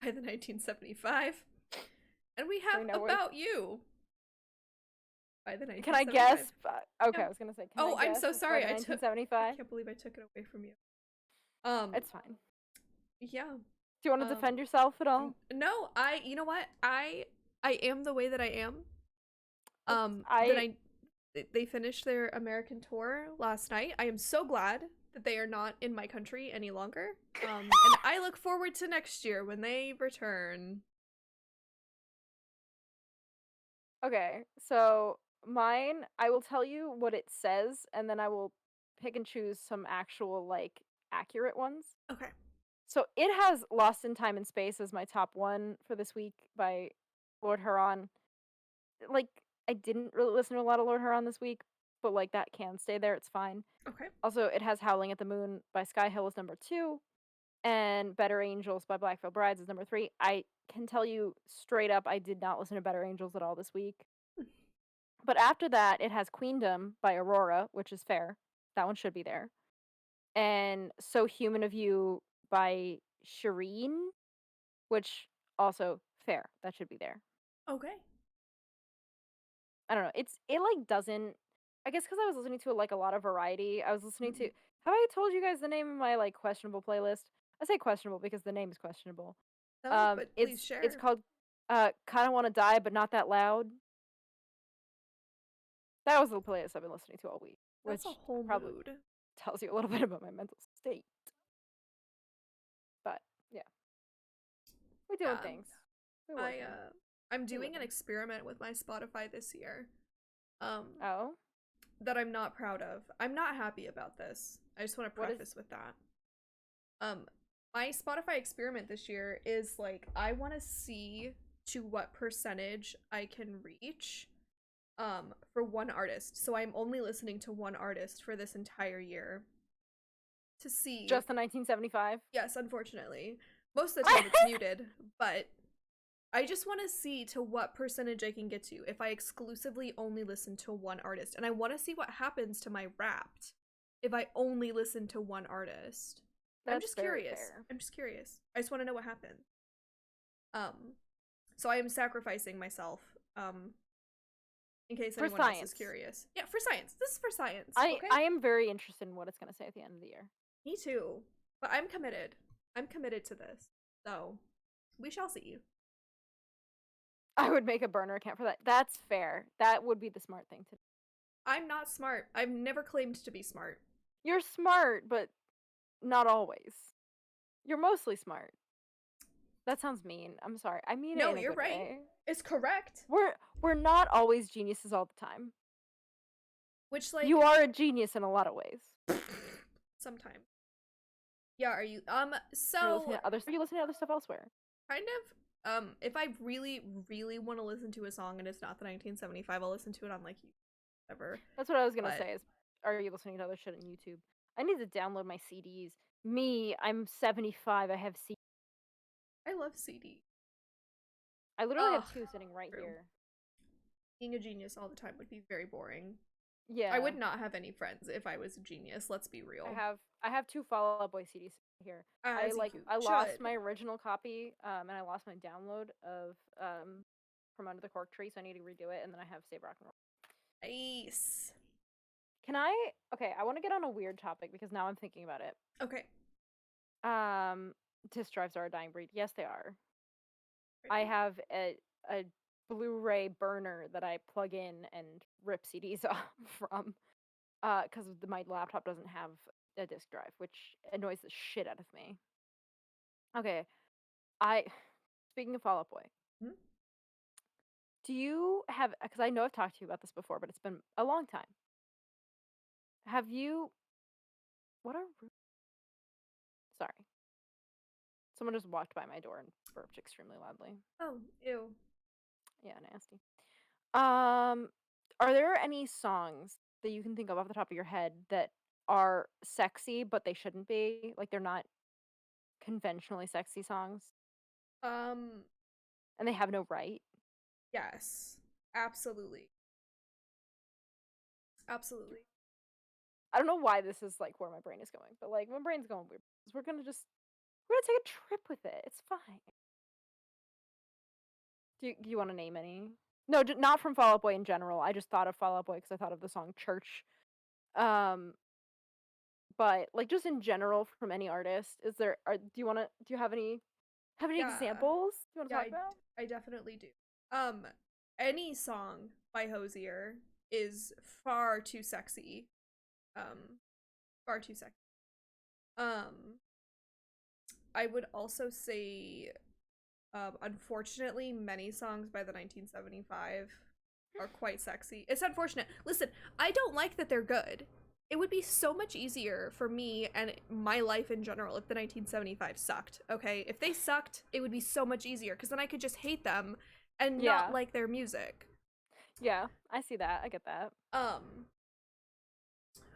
by the 1975. And we have About You by the 1975. Can I guess? Okay, I was gonna say. I'm so sorry. I 1975. can't believe I took it away from you. It's fine. Yeah. Do you want to defend yourself at all? No, you know what? I am the way that I am. They finished their American tour last night. I am so glad that they are not in my country any longer. And I look forward to next year when they return. Okay, so mine, I will tell you what it says, and then I will pick and choose some actual, like, accurate ones. Okay. So it has Lost in Time and Space as my top one for this week by Lord Huron. Like, I didn't really listen to a lot of Lord Huron this week, but, like, that can stay there. It's fine. Okay. Also, it has Howling at the Moon by Sky Hill as number 2, and Better Angels by Black Veil Brides is number 3. I can tell you straight up, I did not listen to Better Angels at all this week. But after that, it has Queendom by Aurora, which is fair. That one should be there. And So Human of You by Shireen, which also fair. That should be there. Okay. I don't know. It like doesn't. I guess because I was listening to like a lot of variety. I was listening to. Have I told you guys the name of my like questionable playlist? I say questionable because the name is questionable. No, but please share. It's called "Kinda Wanna Die But Not That Loud." That was the playlist I've been listening to all week. That's which a whole probably mood. tells you a little bit about my mental state. But yeah, we're doing things. I'm doing an experiment with my Spotify this year. Oh. That I'm not proud of. I'm not happy about this. I just want to preface with that. My Spotify experiment this year is like I want to see to what percentage I can reach for one artist. So I'm only listening to one artist for this entire year to see. Just the 1975? Yes, unfortunately. Most of the time it's muted, but I just want to see to what percentage I can get to if I exclusively only listen to one artist. And I want to see what happens to my Wrapped if I only listen to one artist. I'm just curious. I'm just curious. I just want to know what happens. So I am sacrificing myself, in case anyone else is curious. Yeah, for science. This is for science. Okay? I am very interested in what it's going to say at the end of the year. Me too. But I'm committed. I'm committed to this. So, we shall see. I would make a burner account for that. That's fair. That would be the smart thing to do. I'm not smart. I've never claimed to be smart. You're smart, but not always. You're mostly smart. That sounds mean. I'm sorry. I mean it in a you're good right. way. It's correct. We're not always geniuses all the time. Which, like, you are a genius in a lot of ways. Sometimes. Yeah, are you so are you listening to other stuff elsewhere? Kind of. If I really, really want to listen to a song and it's not the 1975, I'll listen to it on like whatever. That's what I was gonna say is, are you listening to other shit on YouTube? I need to download my CDs. Me, I'm 75, I have CDs. I love CD. I literally have 2 sitting right here. Being a genius all the time would be very boring. Yeah. I would not have any friends if I was a genius, let's be real. I have 2 Fall Out Boy CDs here. as you I lost should. my original copy, and I lost my download of From Under the Cork Tree, so I need to redo it, and then I have Save Rock and Roll. Nice. Can I? Okay, I want to get on a weird topic because now I'm thinking about it. Okay. Disk drives are a dying breed. Yes, they are. I have a Blu-ray burner that I plug in and rip CDs off from, because my laptop doesn't have a disk drive, which annoys the shit out of me. Okay, I speaking of Fall Out Boy, Hmm? do you have? Because I know I've talked to you about this before, but it's been a long time. Have you? What are? Sorry, someone just walked by my door and burped extremely loudly. Oh, ew. Yeah, nasty. Um, are there any songs that you can think of off the top of your head that are sexy but they shouldn't be? Like they're not conventionally sexy songs Um, and they have no right? yes. Absolutely. Absolutely. I don't know why this is like where my brain is going, but like my brain's going weird. We're gonna take a trip with it. It's fine. Do you want to name any? No, not from Fall Out Boy in general. I just thought of Fall Out Boy because I thought of the song Church. Um, but like just in general from any artist, do you have any Yeah. examples you want to Yeah, talk about? I definitely do. Um, any song by Hosier is far too sexy. Um, far too sexy. Um, I would also say, unfortunately, many songs by the 1975 are quite sexy. It's unfortunate. Listen, I don't like that they're good. It would be so much easier for me and my life in general if the 1975 sucked, okay? If they sucked, it would be so much easier because then I could just hate them and not Yeah. like their music. Yeah, I see that. I get that.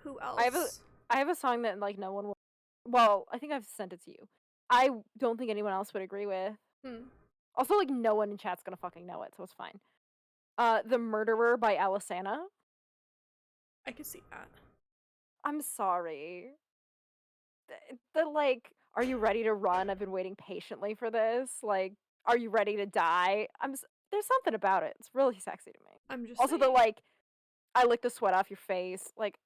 Who I have a else? I have a song that like no one will. Well, I think I've sent it to you. I don't think anyone else would agree with. Hmm, Also, like no one in chat's gonna fucking know it, so it's fine. The Murderer by Alisana. I could see that. I'm sorry. The like, are you ready to run? I've been waiting patiently for this. Like, are you ready to die? There's something about it. It's really sexy to me. I'm just Also, the saying. like, I lick the sweat off your face, like,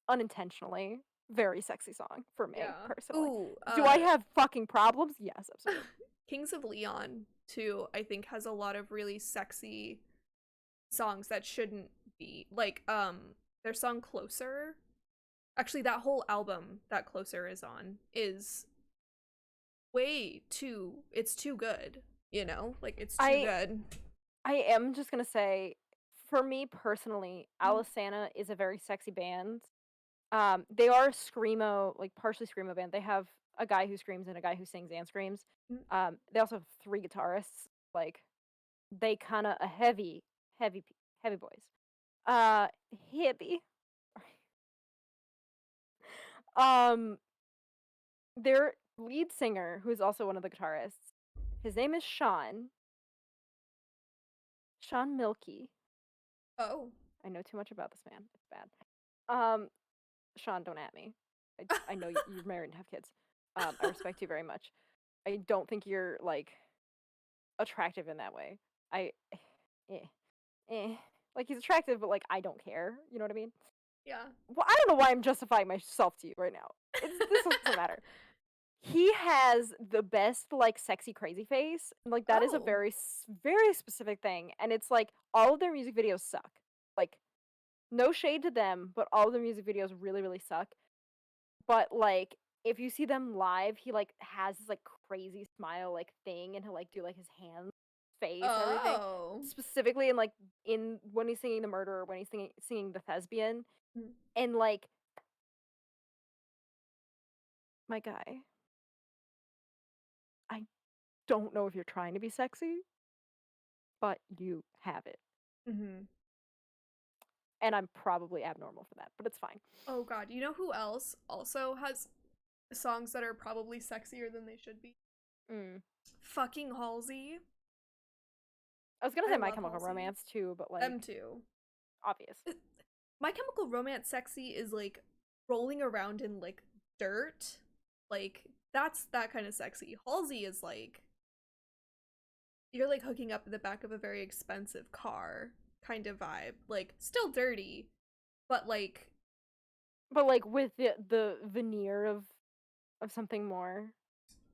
unintentionally. Very sexy song for me, Yeah. personally. Ooh, Do I have fucking problems? Yes, absolutely. Kings of Leon, too, I think has a lot of really sexy songs that shouldn't be. Like, their song Closer. Actually, that whole album that Closer is on is way too, it's too good, you know? Like, it's too I good. I am just gonna say, for me personally, Alisana is a very sexy band. They are a screamo, like partially screamo band. They have a guy who screams and a guy who sings and screams. They also have three guitarists. Like they kind of a heavy boys. Hippie. Um, their lead singer, who is also one of the guitarists, his name is Sean. Sean Milky. Oh. I know too much about this man. It's bad. Sean, don't at me. I know you're married and have kids. I respect you very much. I don't think you're like attractive in that way. I, eh, like he's attractive, but like I don't care. You know what I mean? Yeah. Well, I don't know why I'm justifying myself to you right now. This doesn't matter. He has the best like sexy crazy face. And, like that is a Oh. very specific thing, and it's like all of their music videos suck. Like no shade to them, but all of their music videos really suck. But like if you see them live, he like has this like crazy smile like thing, and he'll like do like his hands, face, and everything. Oh. Specifically in like in when he's singing the murderer, when he's singing the thespian, Mm. and like my guy, I don't know if you're trying to be sexy, but you have it. Mm-hmm. And I'm probably abnormal for that, but it's fine. Oh god, you know who else also has songs that are probably sexier than they should be? Mm. Fucking Halsey. I was gonna I say My love Chemical Halsey. Romance too, but like Them too. obvious. My Chemical Romance sexy is like rolling around in like dirt Like, that's that kind of sexy. Halsey is like, you're like hooking up in the back of a very expensive car kind of vibe. Like, still dirty, but like, with the veneer of something more.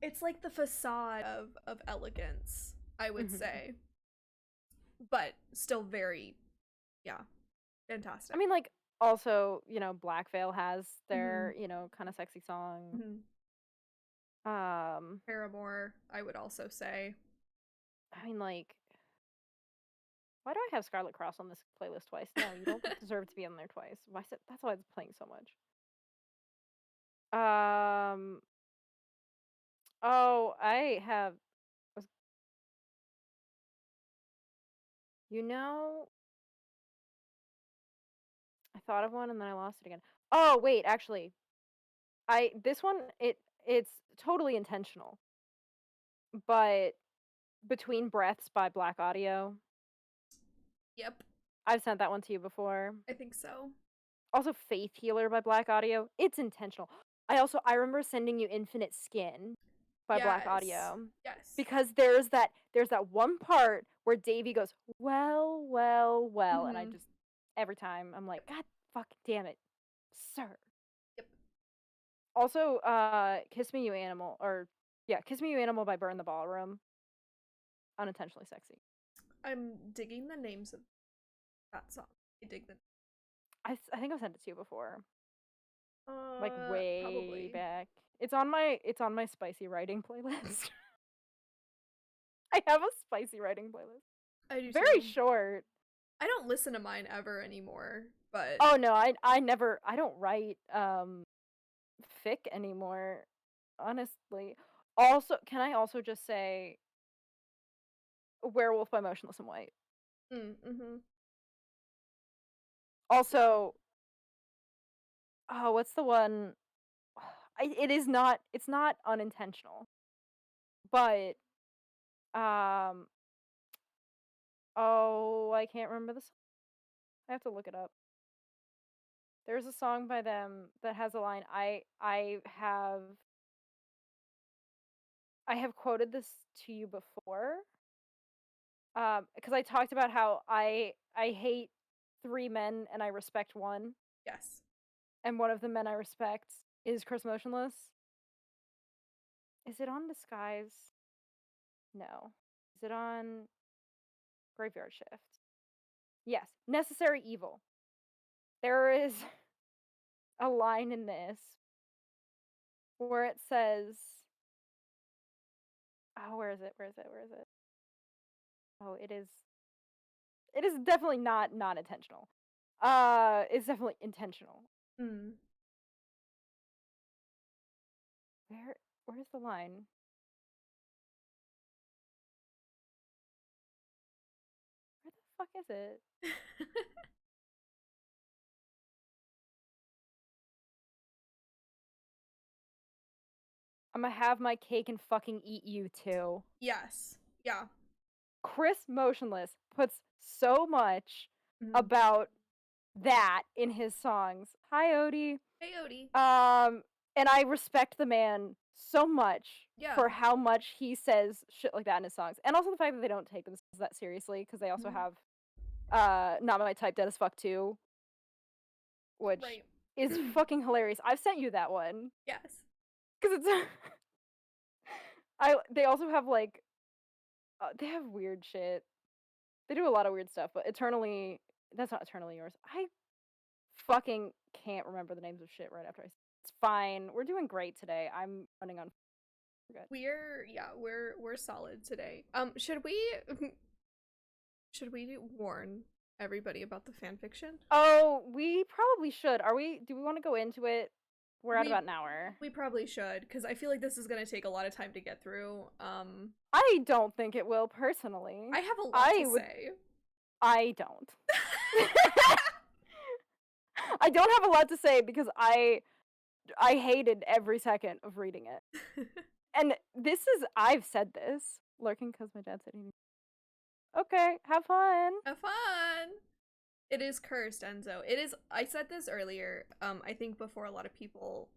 it's like the facade of elegance, I would Mm-hmm. say. But still very, yeah, I fantastic. mean, like, also, Black Veil has Mm-hmm. their, kind of sexy song. Mm-hmm. Um, Paramore, I would also say. I mean, like, why do I have Scarlet Cross on this playlist twice? No, you don't deserve to be on there twice. That's why it's playing so much. Um, oh, I have, was- you know, I thought of one and then I lost it again. Oh, wait, actually, this one, it's totally intentional, but Between Breaths by Black Audio. Yep, I've sent that one to you before. I think so. Also, Faith Healer by Black Audio. It's intentional. I remember sending you Infinite Skin by Black Yes. Audio Yes. because there's that one part where Davy goes, well, well, well, and I Mm-hmm. just every time I'm like, God fuck damn it, sir. Yep. Also, Kiss Me You Animal, or yeah, Kiss Me You Animal by Burn the Ballroom. Unintentionally sexy. I'm digging the names of that song. I dig the I think I've sent it to you before. Like way probably. back. It's on my spicy writing playlist. I have a spicy writing playlist. I do Very too. short. I don't listen to mine ever anymore, but Oh no, I don't write fic anymore, honestly. Also, can I also just say Werewolf by Motionless in White? mm-hmm. Yeah. Also, oh, what's the one? It's not unintentional, but um oh, I can't remember the song. I have to look it up. There's a song by them that has a line. I have quoted this to you before. Because I talked about how I hate three men and I respect one, Yes. and one of the men I respect is Chris Motionless. Is it on Disguise? No. Is it on Graveyard Shift? Yes. Necessary Evil. There is a line in this where it says, oh, where is it? Where is it? Where is it? Oh, it is definitely not intentional. It's definitely intentional. Mm. Where's the line? Where the fuck is it? I'm gonna have my cake and fucking eat you too. Yes. Yeah. Chris Motionless puts so much Mm-hmm. about that in his songs. Hi Odie. Hey Odie. And I respect the man so much Yeah. for how much he says shit like that in his songs. And also the fact that they don't take themselves that seriously, because they also Mm-hmm. have Not My Type Dead as Fuck too, which Right. is fucking hilarious. I've sent you that one. Yes. Because it's they also have like they have weird shit. They do a lot of weird stuff, but Eternally, that's not Eternally Yours. I fucking can't remember the names of shit right after I. It's fine. We're doing great today. I'm running on. We're good. We're solid today. Should we warn everybody about the fan fiction? Oh, we probably should. Do we want to go into it? We're at We about an hour. we probably should, because I feel like this is gonna take a lot of time to get through. I don't think it will personally. I have a lot to I would. say. I don't. I don't have a lot to say because I hated every second of reading it. And I've said this. Lurking because my dad said he. Okay, have fun. Have fun. It is cursed, Enzo. It is. I said this earlier. I think before a lot of people,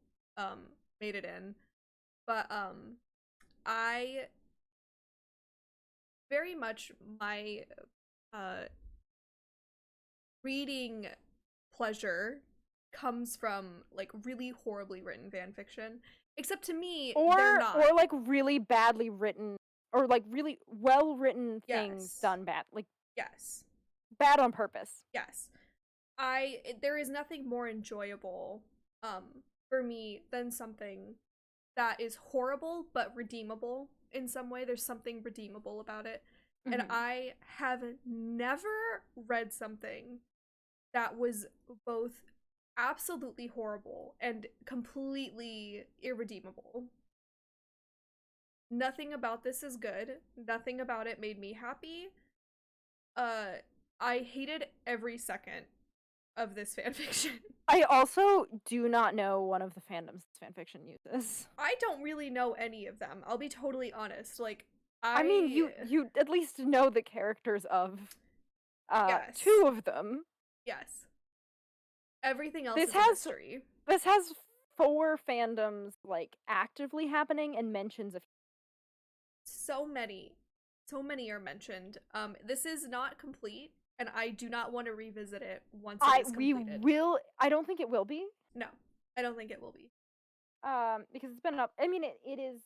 made it in. but I very much my uh reading pleasure comes from like really horribly written fan fiction. Except to me, they're not. Or like really badly written or like really well written things Yes. done bad. Like Yes. bad on purpose. Yes. There is nothing more enjoyable for me than something that is horrible but redeemable in some way. There's something redeemable about it. And Mm-hmm. I have never read something that was both absolutely horrible and completely irredeemable. Nothing about this is good. Nothing about it made me happy. Uh I hated every second of this fanfiction. I also do not know one of the fandoms fanfiction uses. I don't really know any of them. I'll be totally honest. Like I mean, I you at least know the characters of yes. two of them. Yes. Everything else This is a has mystery. this has 4 fandoms like actively happening and mentions of So many. So many are mentioned. This is not complete and I do not want to revisit it once it is completed. I don't think it will be. No. I don't think it will be. Because it's been up. I mean, it is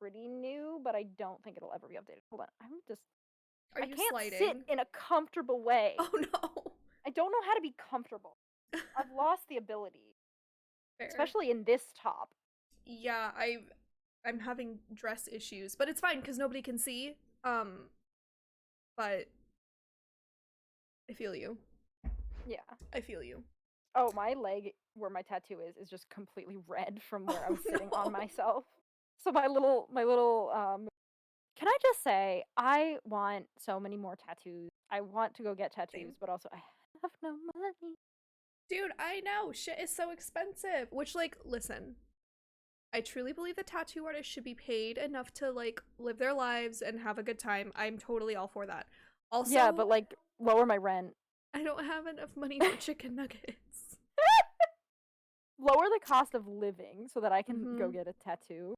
pretty new, but I don't think it'll ever be updated. Hold on, Are I you can't sit sliding? in a comfortable way. Oh no. I don't know how to be comfortable. I've lost the ability, Fair. especially in this top. Yeah, I'm having dress issues, but it's fine because nobody can see. But I feel you. Yeah. I feel you. Oh, my leg where my tattoo is just completely red from where I was sitting on No. myself. So my little can I just say I want so many more tattoos. I want to go get tattoos, Same. but also I have no money. Dude, I know. Shit is so expensive. Which, like, listen, I truly believe the tattoo artist should be paid enough to, like, live their lives and have a good time. I'm totally all for that. Yeah, Also, but like lower my rent. I don't have enough money for chicken nuggets. Lower the cost of living so that I can go Mm-hmm. get a tattoo.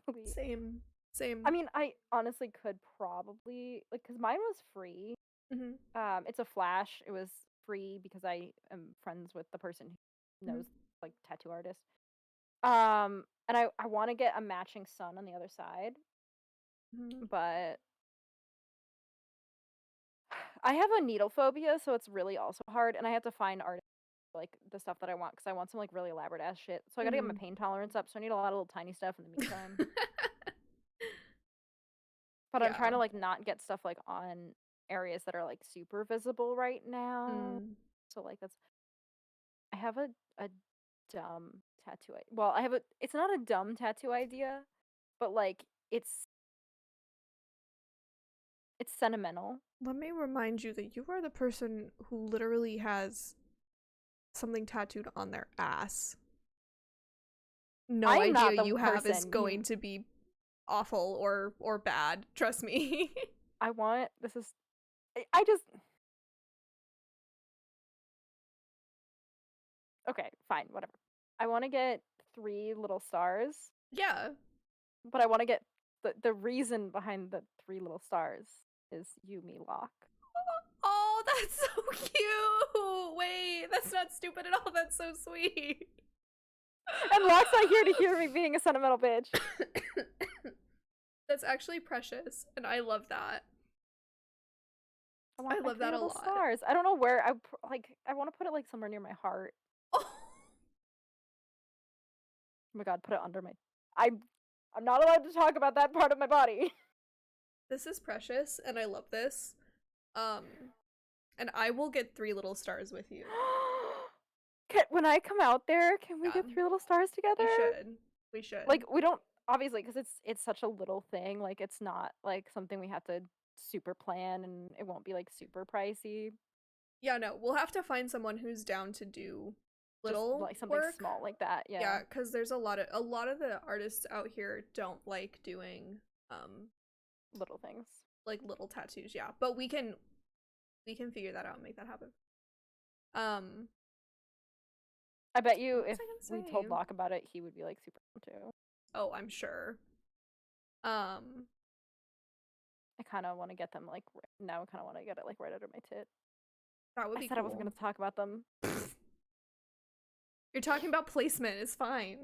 Please. Same. I Same. mean, I honestly could probably like cuz mine was free. Mm-hmm. It's a flash. It was free because I am friends with the person who Mm-hmm. knows like tattoo artist. And I want to get a matching sun on the other side, Mm-hmm. but I have a needle phobia, so it's really also hard, and I have to find art like the stuff that I want because I want some like really elaborate ass shit. So I gotta get my Mm-hmm. pain tolerance up. So I need a lot of little tiny stuff in the meantime. But I'm Yeah. trying to like not get stuff like on areas that are like super visible right now. Mm. So like that's I have a dumb tattoo. Well, I have a. It's not a dumb tattoo idea, but like it's sentimental. Let me remind you that you are the person who literally has something tattooed on their ass. No I am idea not the you have is person going to be awful or bad. Trust me. I want. This is. I just. Okay, fine, whatever. I want to get 3 little stars, Yeah. but I want to get the reason behind the 3 little stars is you me lock. Oh, that's so cute. Wait, that's not stupid at all. That's so sweet. And Lock's not here to hear me being a sentimental bitch. That's actually precious, and I love that. I I want my love 3 that a little lot. stars. I don't know where I want to put it like somewhere near my heart. Oh, Oh my god, put it under my I'm not allowed to talk about that part of my body. this is precious, and I love this. Um, and I will get 3 little stars with you. When I come out there, can we Yeah, get 3 little stars together? we should. We should. Like we don't obviously because it's such a little thing. Like it's not like something we have to super plan, and it won't be like super pricey. Yeah, no, we'll have to find someone who's down to do Just little like something work. small like that. Yeah. Yeah, because there's a lot of the artists out here don't like doing Little things. like little tattoos. Yeah, but we can figure that out and make that happen. Um, I bet you what was if I we gonna told say? Locke about it, he would be like super too. Oh, I'm sure. Um, I kind of want to get them like now. I kind of want to get it like right under my tit. that would I be said I wasn't cool. going to talk about them. You're talking about placement. It's fine.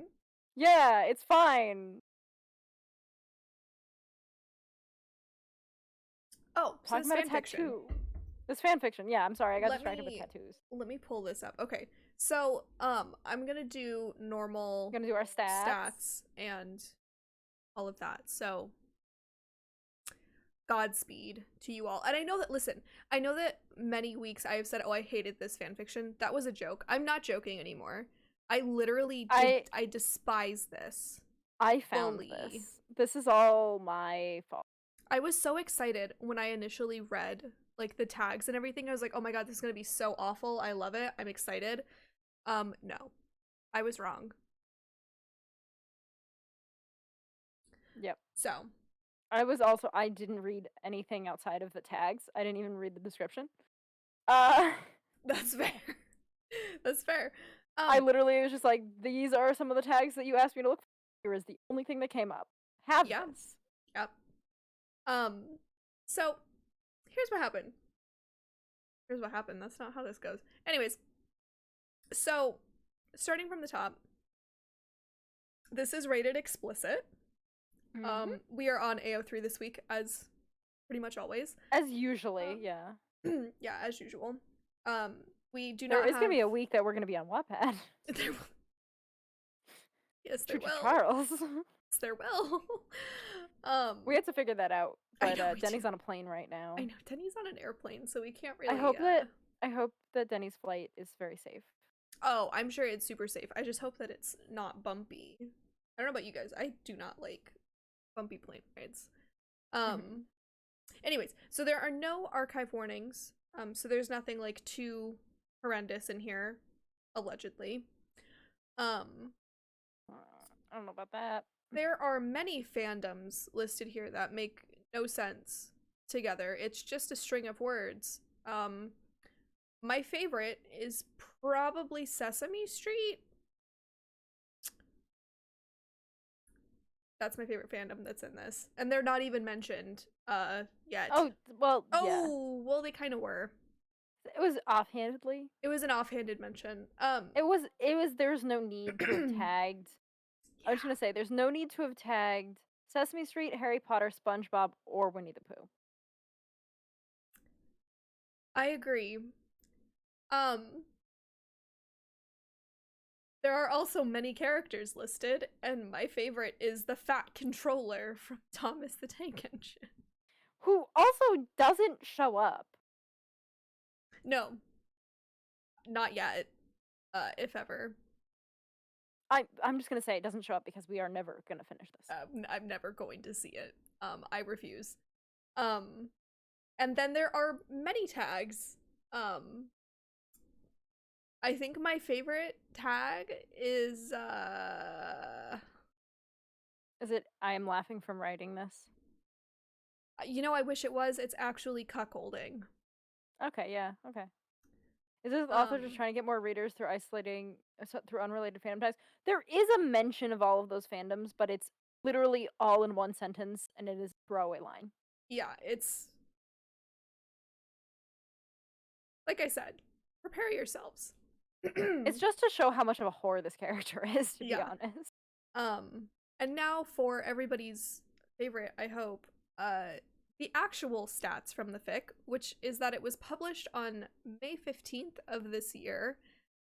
Yeah, it's fine. Oh, so Talking this about a fan fiction. tattoo. This fan fiction. Yeah, I'm sorry. I got Let distracted with me tattoos. let me pull this up. Okay. So, I'm gonna do normal Gonna do our stats. stats and all of that. So, Godspeed to you all. And I know that, listen, I know that many weeks I have said, oh, I hated this fanfiction. That was a joke. I'm not joking anymore. I literally I despise this. I found Fully. this. This is all my fault. I was so excited when I initially read like the tags and everything. I was like, oh my god, this is gonna be so awful. I love it. I'm excited. No. I was wrong. Yep. So I didn't read anything outside of the tags. I didn't even read the description. Uh that's fair. That's fair. I literally was just like, these are some of the tags that you asked me to look for. Here is the only thing that came up. Have yeah. this. Yep. So here's what happened. Here's what happened. That's not how this goes. Anyways, so starting from the top, this is rated explicit. We are on AO3 this week, as pretty much always. As usually, yeah. Yeah, as usual. We do There not is gonna be a week that we're gonna be on Wattpad. There... Yes, there will. Charles. Yes, there will. We had to figure that out, but Denny's do. on a plane right now. I know Denny's on an airplane, so we can't really. I hope that Denny's flight is very safe. Oh, I'm sure it's super safe. I just hope that it's not bumpy. I don't know about you guys. I do not like bumpy plane rides. Anyways, so there are no archive warnings. So there's nothing like too horrendous in here, allegedly. I don't know about that. There are many fandoms listed here that make no sense together. It's just a string of words. My favorite is probably Sesame Street. That's my favorite fandom that's in this. And they're not even mentioned yet. Oh, well, yeah. Well, they kind of were. It was offhandedly. It was an offhanded mention. It was there's no need to have tagged. Yeah. I was gonna say there's no need to have tagged Sesame Street, Harry Potter, SpongeBob, or Winnie the Pooh. I agree. There are also many characters listed, and my favorite is the fat controller from Thomas the Tank Engine. Who also doesn't show up. No. Not yet. If ever. I'm just gonna say it doesn't show up because we are never gonna finish this. I'm never going to see it. I refuse. And then there are many tags. I think my favorite tag is it I am laughing from writing this? You know, I wish it was. It's actually cuckolding. Okay, yeah, okay. Is this author just trying to get more readers through unrelated fandom tags? There is a mention of all of those fandoms, but it's literally all in one sentence, and it is a throwaway line. Yeah, it's like I said, prepare yourselves. It's just to show how much of a whore this character is, to be honest. And now for everybody's favorite, I hope, the actual stats from the fic, which is that it was published on May 15th of this year.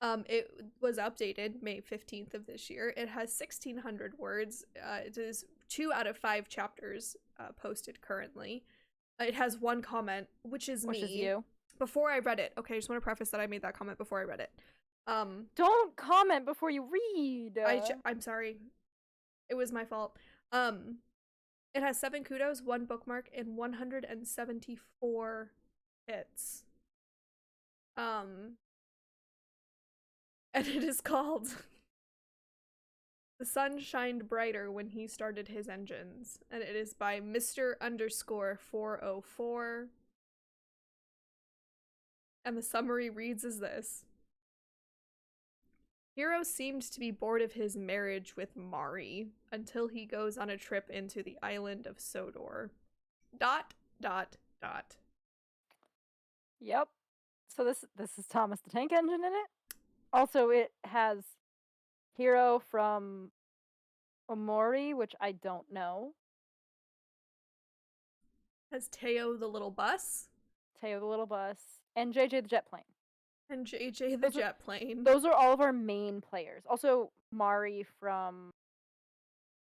It was updated May 15th of this year. It has 1,600 words. It is 2 out of 5 chapters posted currently. It has 1 comment, which is me. Which is you. Before I read it. Okay, I just want to preface that I made that comment before I read it. Don't comment before you read. I'm sorry. It was my fault. It has 7 kudos, 1 bookmark, and 174 hits. And it is called The Sun Shined Brighter When He Started His Engines. And it is by Mr_404. And the summary reads as this. Hiro seemed to be bored of his marriage with Mari until he goes on a trip into the island of Sodor. Dot, dot, dot. Yep. So this is Thomas the Tank Engine in it. Also, it has Hiro from Omori, which I don't know. Has Teo the little bus. Teo the little bus. And JJ the jet plane. And JJ the jet plane. Those are all of our main players. Also, Mari from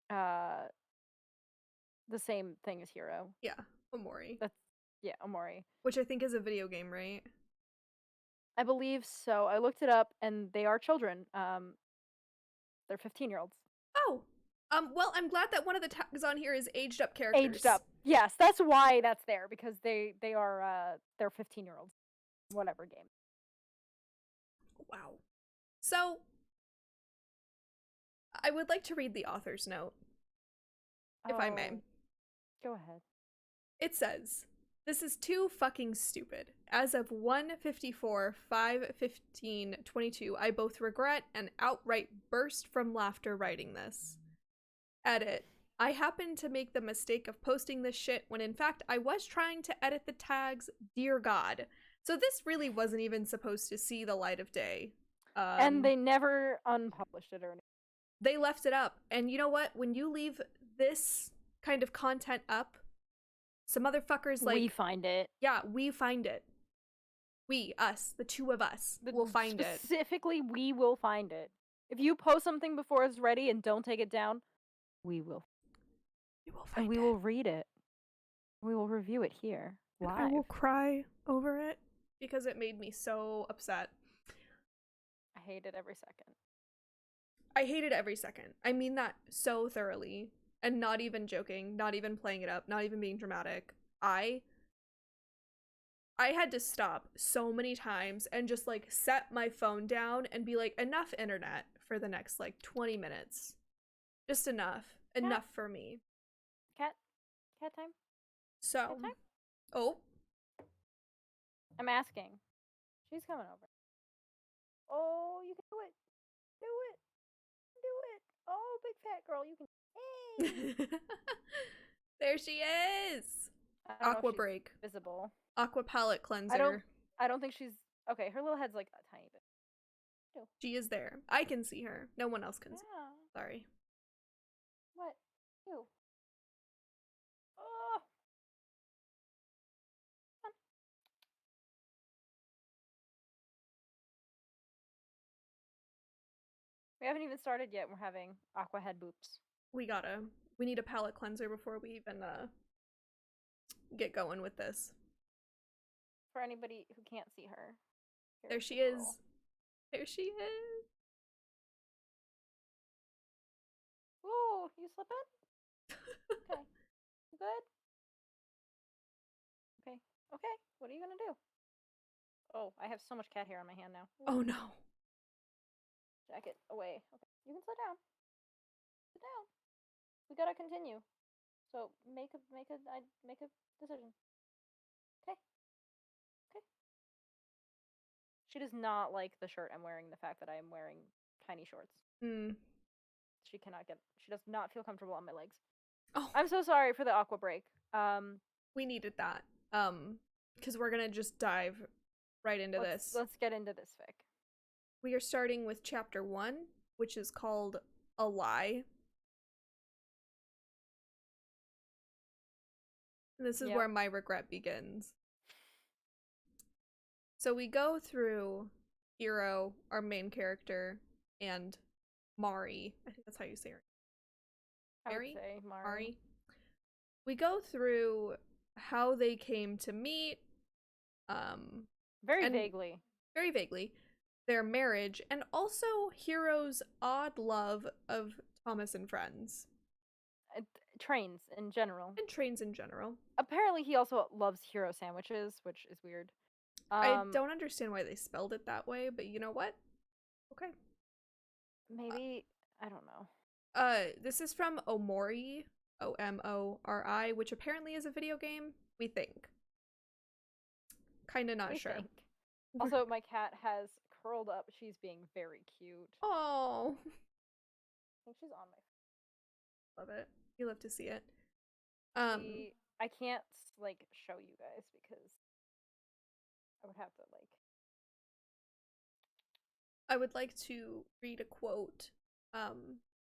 the same thing as Hiro. Yeah, Omori. Yeah, Omori. Which I think is a video game, right? I believe so. I looked it up, and they are children. They're 15-year-olds. Oh, well, I'm glad that one of the tags on here is aged up characters. Aged up. Yes, that's why that's there, because they are they're 15-year-olds. Whatever game. Wow. So, I would like to read the author's note, if I may. Go ahead. It says, "This is too fucking stupid. As of 1:54/5/15/22, I both regret and outright burst from laughter writing this. Edit. I happened to make the mistake of posting this shit when in fact I was trying to edit the tags, dear God. So this really wasn't even supposed to see the light of day." And they never unpublished it or anything. They left it up. And you know what? When you leave this kind of content up, some motherfuckers like... We find it. Yeah, we find it. We, us, the two of us, will find it. Specifically, we will find it. If you post something before it's ready and don't take it down, we will. We will find it. And we will read it. We will review it here, live. I will cry over it because it made me so upset. I hate it every second. I hate it every second. I mean that so thoroughly. And not even joking, not even playing it up, not even being dramatic. I had to stop so many times and just like set my phone down and be like, enough internet for the next like 20 minutes. Just enough. Cat. Enough for me. Cat time? So. Cat time? Oh. I'm asking. She's coming over. Oh, you can do it. Do it. Do it. Oh, big fat girl, you can. Hey. There she is. Aqua break. Visible. Aqua palette cleanser. I don't think she's okay. Her little head's like a tiny bit. Ew. She is there. I can see her. No one else can see. Sorry. What? Ew. Oh. We haven't even started yet. We're having aqua head boops. We need a palette cleanser before we even get going with this. For anybody who can't see her. There she is. There she is. Ooh, you slipping? Okay. You good? Okay. Okay. What are you gonna do? Oh, I have so much cat hair on my hand now. Oh no. Jacket away. Okay. You can sit down. Sit down. We gotta continue. So make a decision. Okay. Okay. She does not like the shirt I'm wearing, the fact that I am wearing tiny shorts. She does not feel comfortable on my legs. Oh. I'm so sorry for the aqua break. We needed that. Because we're gonna just dive right into this. Let's get into this fic. We are starting with chapter 1, which is called A Lie. And this is where my regret begins. So we go through Hiro, our main character, and Mari. I think that's how you say her. Mari? I would say Mari. We go through how they came to meet. Very vaguely. Very vaguely. Their marriage, and also Hiro's odd love of Thomas and friends. Trains in general. And trains in general. Apparently he also loves Hiro sandwiches, which is weird. I don't understand why they spelled it that way, but you know what? Okay. Maybe, I don't know. This is from Omori, Omori, which apparently is a video game, we think. Kinda not sure. Also, my cat has curled up. She's being very cute. Oh, I think she's on my. love it. You love to see it. I can't like show you guys because I would have to like. I would like to read a quote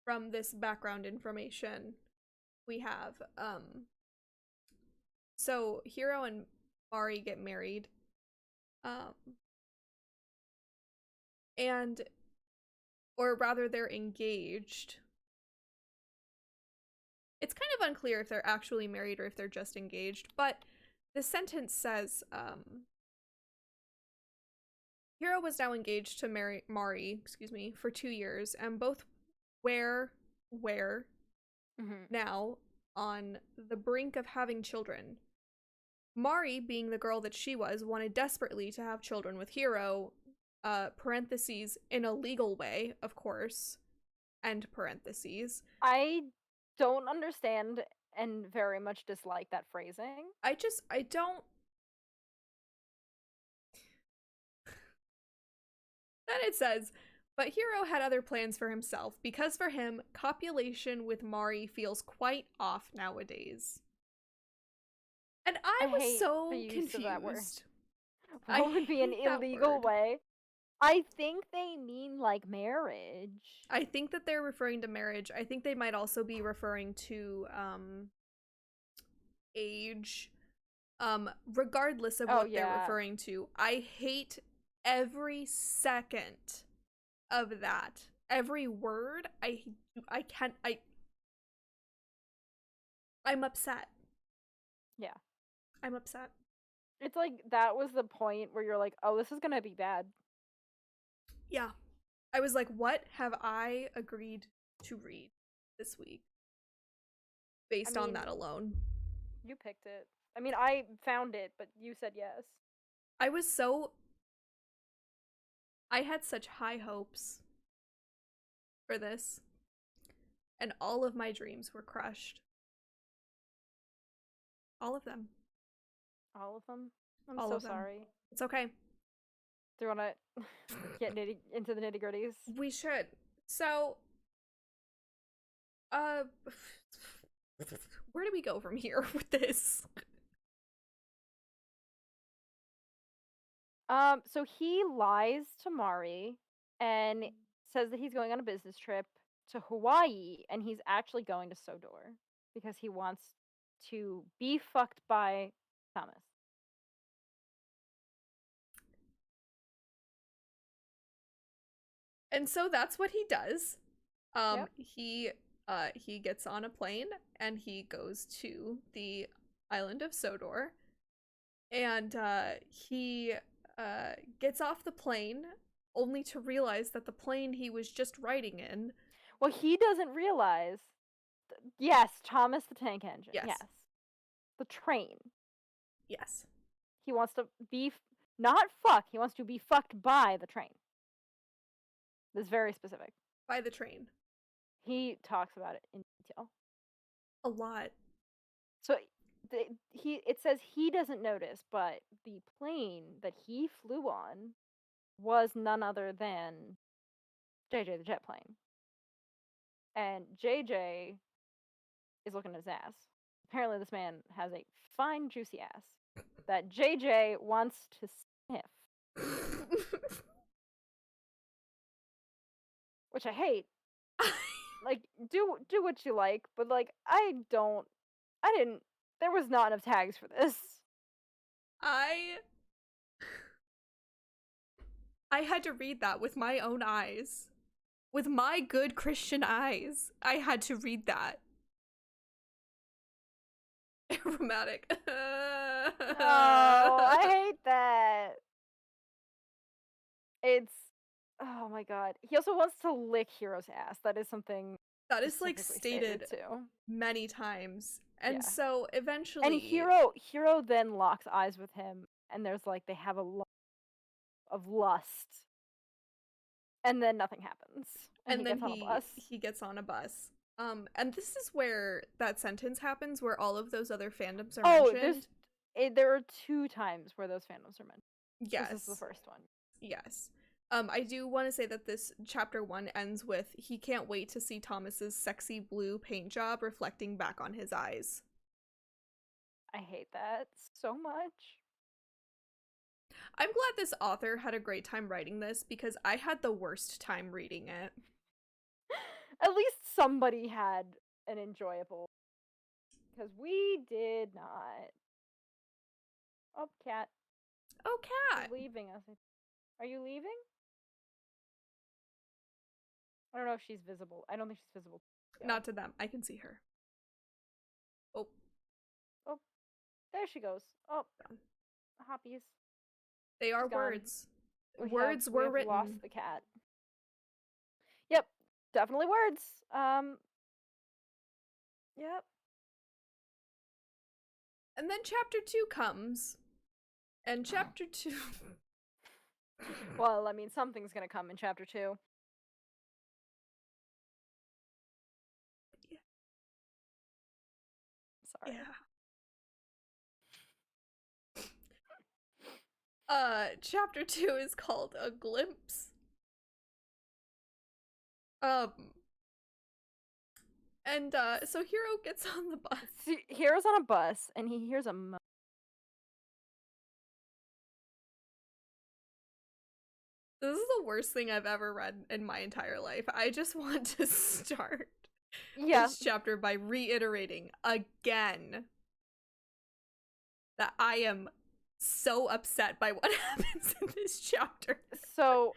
from this background information we have. So Hiro and Mari get married. And or rather they're engaged. It's kind of unclear if they're actually married or if they're just engaged, but the sentence says Hiro was now engaged to Mari, for 2 years, and both were now on the brink of having children. Mari, being the girl that she was, wanted desperately to have children with Hiro, parentheses, in a legal way, of course, end parentheses. I don't understand and very much dislike that phrasing. I don't. Then it says, but Hiro had other plans for himself, because for him, copulation with Mari feels quite off nowadays. And I was so confused. What would be an illegal way? I think they mean like marriage. I think that they're referring to marriage. I think they might also be referring to age. Regardless of what they're referring to, I hate every second of that. Every word. I'm upset. Yeah. I'm upset. It's like that was the point where you're like, oh, this is gonna be bad. Yeah. I was like, what have I agreed to read this week? Based on that alone. You picked it. I mean, I found it, but you said yes. I had such high hopes for this. And all of my dreams were crushed. All of them. All of them? I'm all so of them. sorry. It's okay. Do you want to get into the nitty-gritties? We should. So, where do we go from here with this? So he lies to Mari and says that he's going on a business trip to Hawaii, and he's actually going to Sodor because he wants to be fucked by Thomas. And so that's what he does. Yep. He gets on a plane and he goes to the island of Sodor. And he gets off the plane only to realize that the plane he was just riding in. Well, he doesn't realize. Yes, Thomas the Tank Engine. Yes. The train. Yes. He wants to be not fuck. He wants to be fucked by the train. This is very specific. By the train. He talks about it in detail. A lot. So it says he doesn't notice, but the plane that he flew on was none other than JJ the jet plane. And JJ is looking at his ass. Apparently this man has a fine juicy ass that JJ wants to sniff. Which I hate. Like, do what you like, but like there was not enough tags for this. I had to read that with my own eyes. With my good Christian eyes. I had to read that. Aromatic. Oh, I hate that. It's oh my god. He also wants to lick Hiro's ass. That is something that is like stated many times. And so eventually and Hiro then locks eyes with him, and there's like they have a lot of lust. And then nothing happens. And then he gets on a bus. And this is where that sentence happens where all of those other fandoms are mentioned. There are 2 times where those fandoms are mentioned. Yes. This is the first one. Yes. I do want to say that this chapter 1 ends with he can't wait to see Thomas's sexy blue paint job reflecting back on his eyes. I hate that so much. I'm glad this author had a great time writing this because I had the worst time reading it. At least somebody had an enjoyable, because we did not. Oh, cat. Oh, cat! She's leaving us. Are you leaving? I don't know if she's visible. I don't think she's visible. Not to them. I can see her. Oh. Oh, there she goes. Oh, hoppies. They are words. Words were written. Lost the cat. Yep, definitely words. Yep. And then chapter 2 comes. And chapter 2... Well, I mean, something's gonna come in chapter 2. Yeah. Sorry. Yeah. Chapter 2 is called A Glimpse. And so Hero gets on the bus. See, Hero's on a bus, and he hears a This is the worst thing I've ever read in my entire life. I just want to start this chapter by reiterating again that I am so upset by what happens in this chapter. So,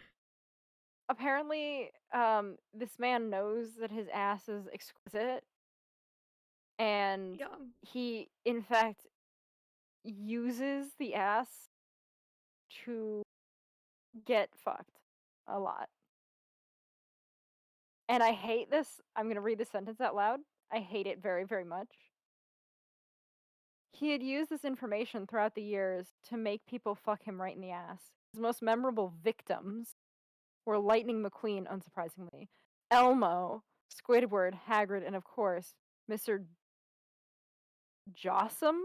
apparently, this man knows that his ass is exquisite, and he, in fact, uses the ass to get fucked a lot. And I hate this. I'm gonna read the sentence out loud. I hate it very, very much. He had used this information throughout the years to make people fuck him right in the ass. His most memorable victims were Lightning McQueen, unsurprisingly, Elmo, Squidward, Hagrid, and of course, Mr. Jossum?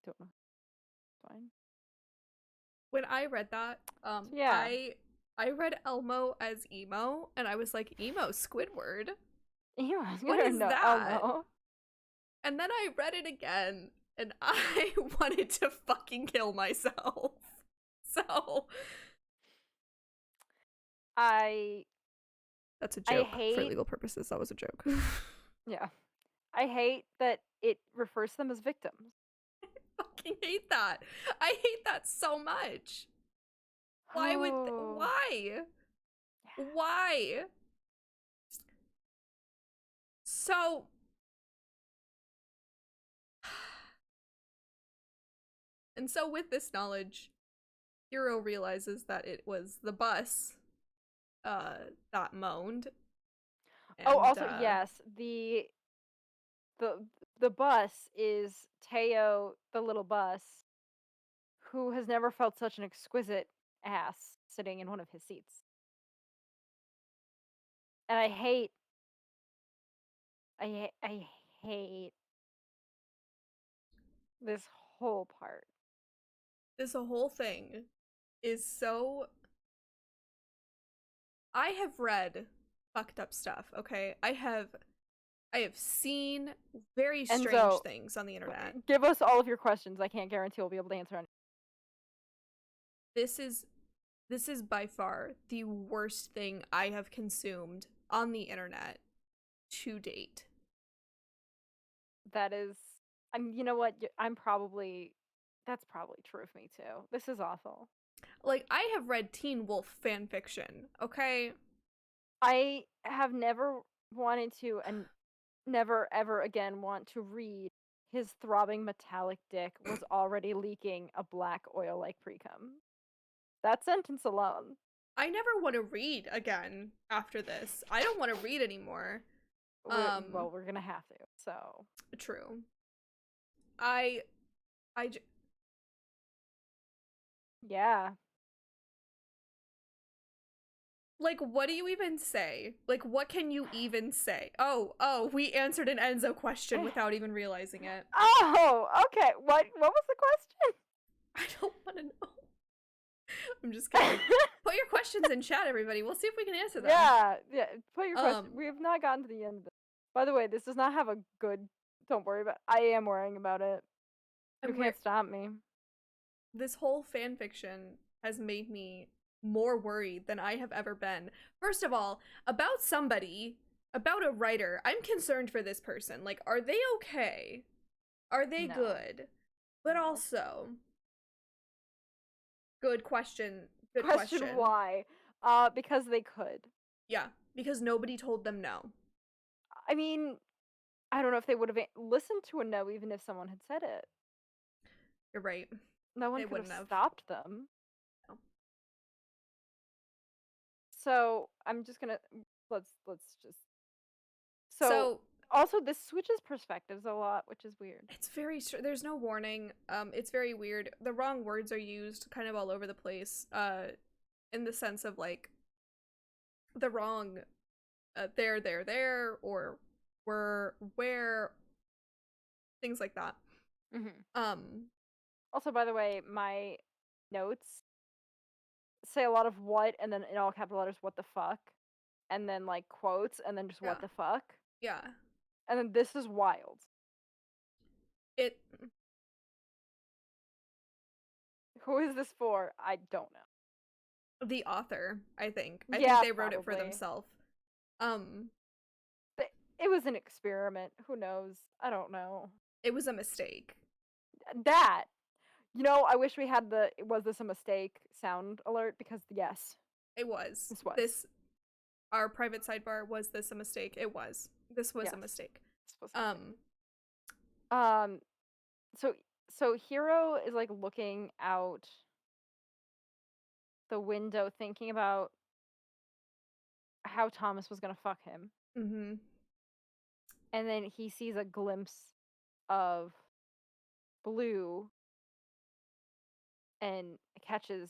Don't know. Fine. When I read that, yeah. I read Elmo as emo, and I was like, emo Squidward? Emo, what is that? Elmo. And then I read it again, and I wanted to fucking kill myself. So... That's a joke for legal purposes. That was a joke. Yeah. I hate that it refers to them as victims. I fucking hate that. I hate that so much. Why would... Why? Why? So... And so with this knowledge, Hero realizes that it was the bus that moaned. And, also, yes, the bus is Teo, the little bus, who has never felt such an exquisite ass sitting in one of his seats. And I hate this whole part. This whole thing is so... I have read fucked up stuff, okay? I have seen very strange things on the internet. Give us all of your questions. I can't guarantee we'll be able to answer any. This is by far the worst thing I have consumed on the internet to date. That is... you know what? That's probably true of me too. This is awful. Like, I have read Teen Wolf fanfiction, okay? I have never wanted to, and never ever again want to read his throbbing metallic dick was already leaking a black oil-like pre-cum. That sentence alone. I never want to read again after this. I don't want to read anymore. Well, we're gonna have to, so... True. Yeah. Like, what do you even say? Like, what can you even say? Oh, we answered an Enzo question without even realizing it. Oh, okay. What was the question? I don't want to know. I'm just kidding. Put your questions in chat, everybody. We'll see if we can answer them. Yeah. Put your question. We have not gotten to the end of it. By the way, this does not have a good. Don't worry about. I am worrying about it. You can't stop me. This whole fan fiction has made me more worried than I have ever been. First of all, about somebody, about a writer, I'm concerned for this person. Like, are they okay? Are they good? But also, good question. Good question. Why? Because they could. Yeah, because nobody told them no. I mean, I don't know if they would have listened to a no even if someone had said it. You're right. No one could have stopped them. No. So I'm just gonna let's just. So also this switches perspectives a lot, which is weird. It's very there's no warning. It's very weird. The wrong words are used kind of all over the place. In the sense of like the wrong there or were where, things like that. Also, by the way, my notes say a lot of what and then in all capital letters what the fuck and then like quotes and then just what the fuck. Yeah. And then this is wild. Who is this for? I don't know. The author, I think. I think they wrote it for themselves. It was an experiment. Who knows? I don't know. It was a mistake. That. You know, I wish we had the was this a mistake sound alert because yes. It was. This was. Our private sidebar, was this a mistake? It was. This was a mistake. So Hero is like looking out the window thinking about how Thomas was gonna fuck him. And then he sees a glimpse of blue and catches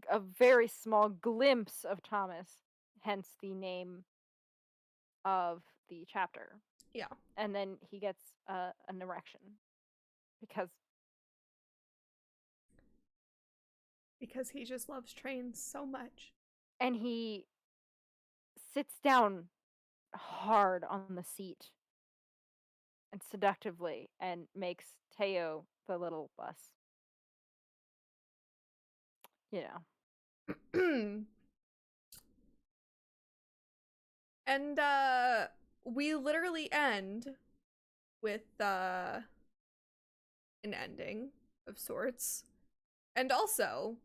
a very small glimpse of Thomas, hence the name of the chapter. Yeah. And then he gets an erection because he just loves trains so much. And he sits down hard on the seat and seductively and makes Teo the little bus. You know. And we literally end with an ending of sorts. And also,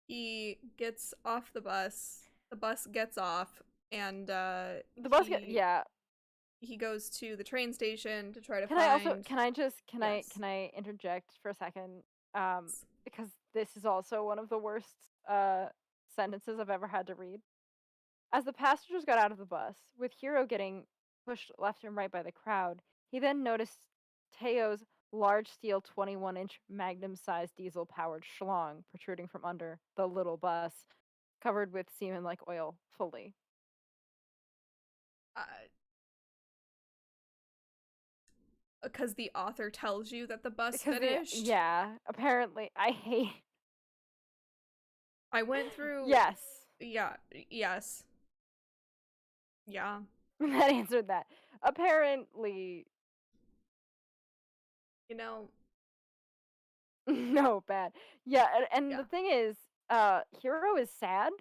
he gets off the bus gets off, and he goes to the train station to try to find... Can I interject for a second? Because this is also one of the worst sentences I've ever had to read. As the passengers got out of the bus, with Hero getting pushed left and right by the crowd, he then noticed Teo's large steel 21-inch magnum-sized diesel-powered schlong protruding from under the little bus, covered with semen-like oil fully. Because the author tells you that the bus finished? Yeah, apparently. I went through... Yes. Yeah, yes. Yeah. That answered that. Apparently... You know... No, bad. Yeah, and the thing is, Hero is sad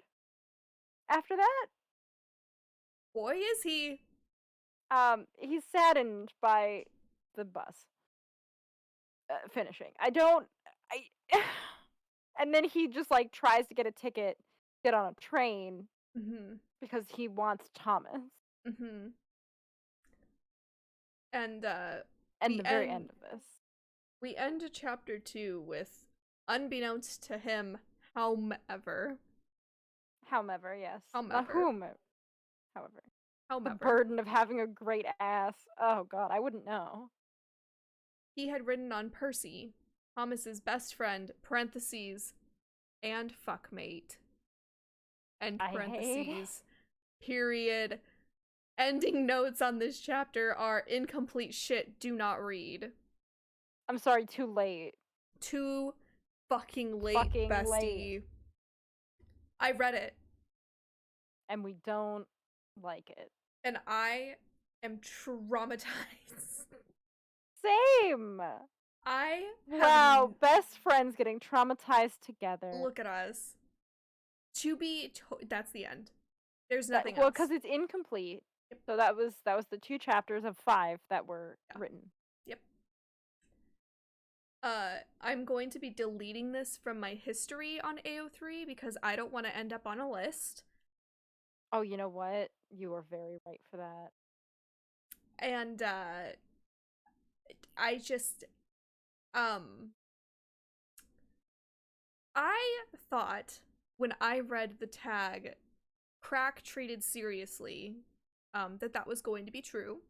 after that. Boy, is he. He's saddened by the bus finishing. And then he just like tries to get a ticket, get on a train because he wants Thomas. And the very end of this, we end chapter 2 with, unbeknownst to him, however, yes, the burden of having a great ass. Oh god, I wouldn't know. He had ridden on Percy, Thomas's best friend, parentheses, and fuckmate, end parentheses, period. Ending notes on this chapter are incomplete shit, do not read. I'm sorry, too late. Too fucking late, Fucking bestie. late. I read it. And we don't like it. And I am traumatized. Same! Have best friends getting traumatized together. look at us. That's the end. There's nothing Well, else. because it's incomplete. Yep. So that was the 2 chapters of 5 that were written. Yep. I'm going to be deleting this from my history on AO3 because I don't want to end up on a list. Oh, you know what? You are very right for that. And I just I thought when I read the tag crack treated seriously that was going to be true.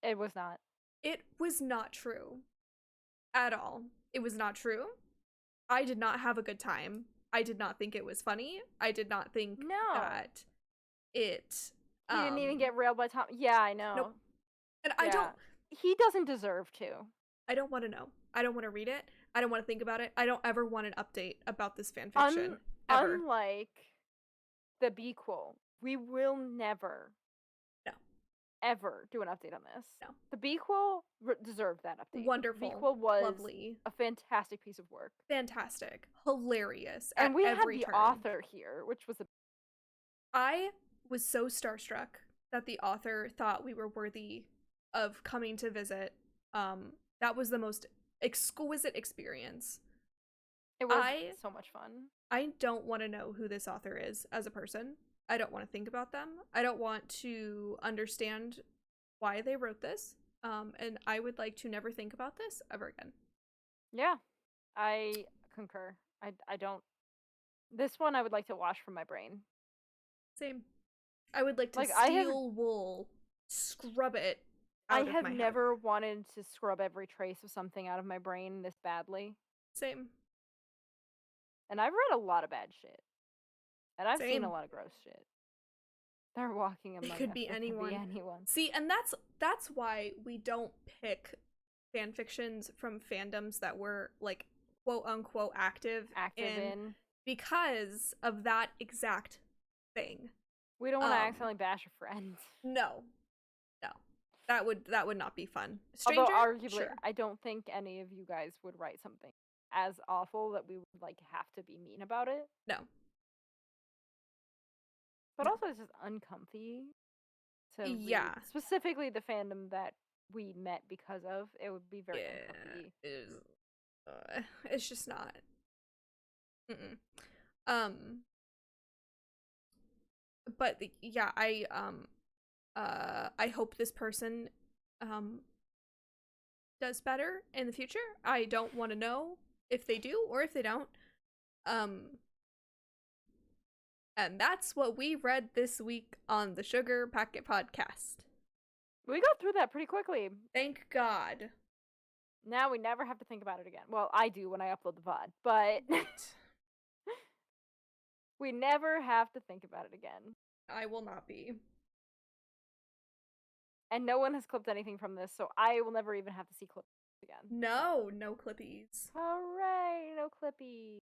It was not. It was not true at all. It was not true. I did not have a good time. I did not think it was funny. I did not think that it He didn't even get railed by Tom. Yeah, I know. Nope. And I don't he doesn't deserve to. I don't want to know. I don't want to read it. I don't want to think about it. I don't ever want an update about this fanfiction. Ever. Unlike the Bequel, we will never ever do an update on this. No. The Bequel deserved that update. Wonderful. Bequel was lovely. A fantastic piece of work. Fantastic. Hilarious. And we had the turn. author here, which was I was so starstruck that the author thought we were worthy of coming to visit. That was the most exquisite experience. It was so much fun. I don't want to know who this author is as a person. I don't want to think about them. I don't want to understand why they wrote this. And I would like to never think about this ever again. Yeah, I concur. I don't. This one I would like to wash from my brain. Same. I would like to steal wool, scrub it out of my head. I have never wanted to scrub every trace of something out of my brain this badly. Same. And I've read a lot of bad shit. And I've Same. seen a lot of gross shit. They're walking among us. It could be anyone. See, and that's why we don't pick fan fictions from fandoms that were like quote unquote active in because of that exact thing. We don't want to accidentally bash a friend. No. That would not be fun. Stranger, although arguably, sure. I don't think any of you guys would write something as awful that we would like have to be mean about it. No. But also it's just uncomfy to read. Specifically the fandom that we met because of. It would be very uncomfy. It's just not. But I hope this person does better in the future. I don't want to know if they do or if they don't. And that's what we read this week on the Sugar Packet Podcast. We got through that pretty quickly. Thank God. Now we never have to think about it again. Well, I do when I upload the VOD, but we never have to think about it again. I will not be. And no one has clipped anything from this, so I will never even have to see clips again. No clippies. Hooray, no clippies.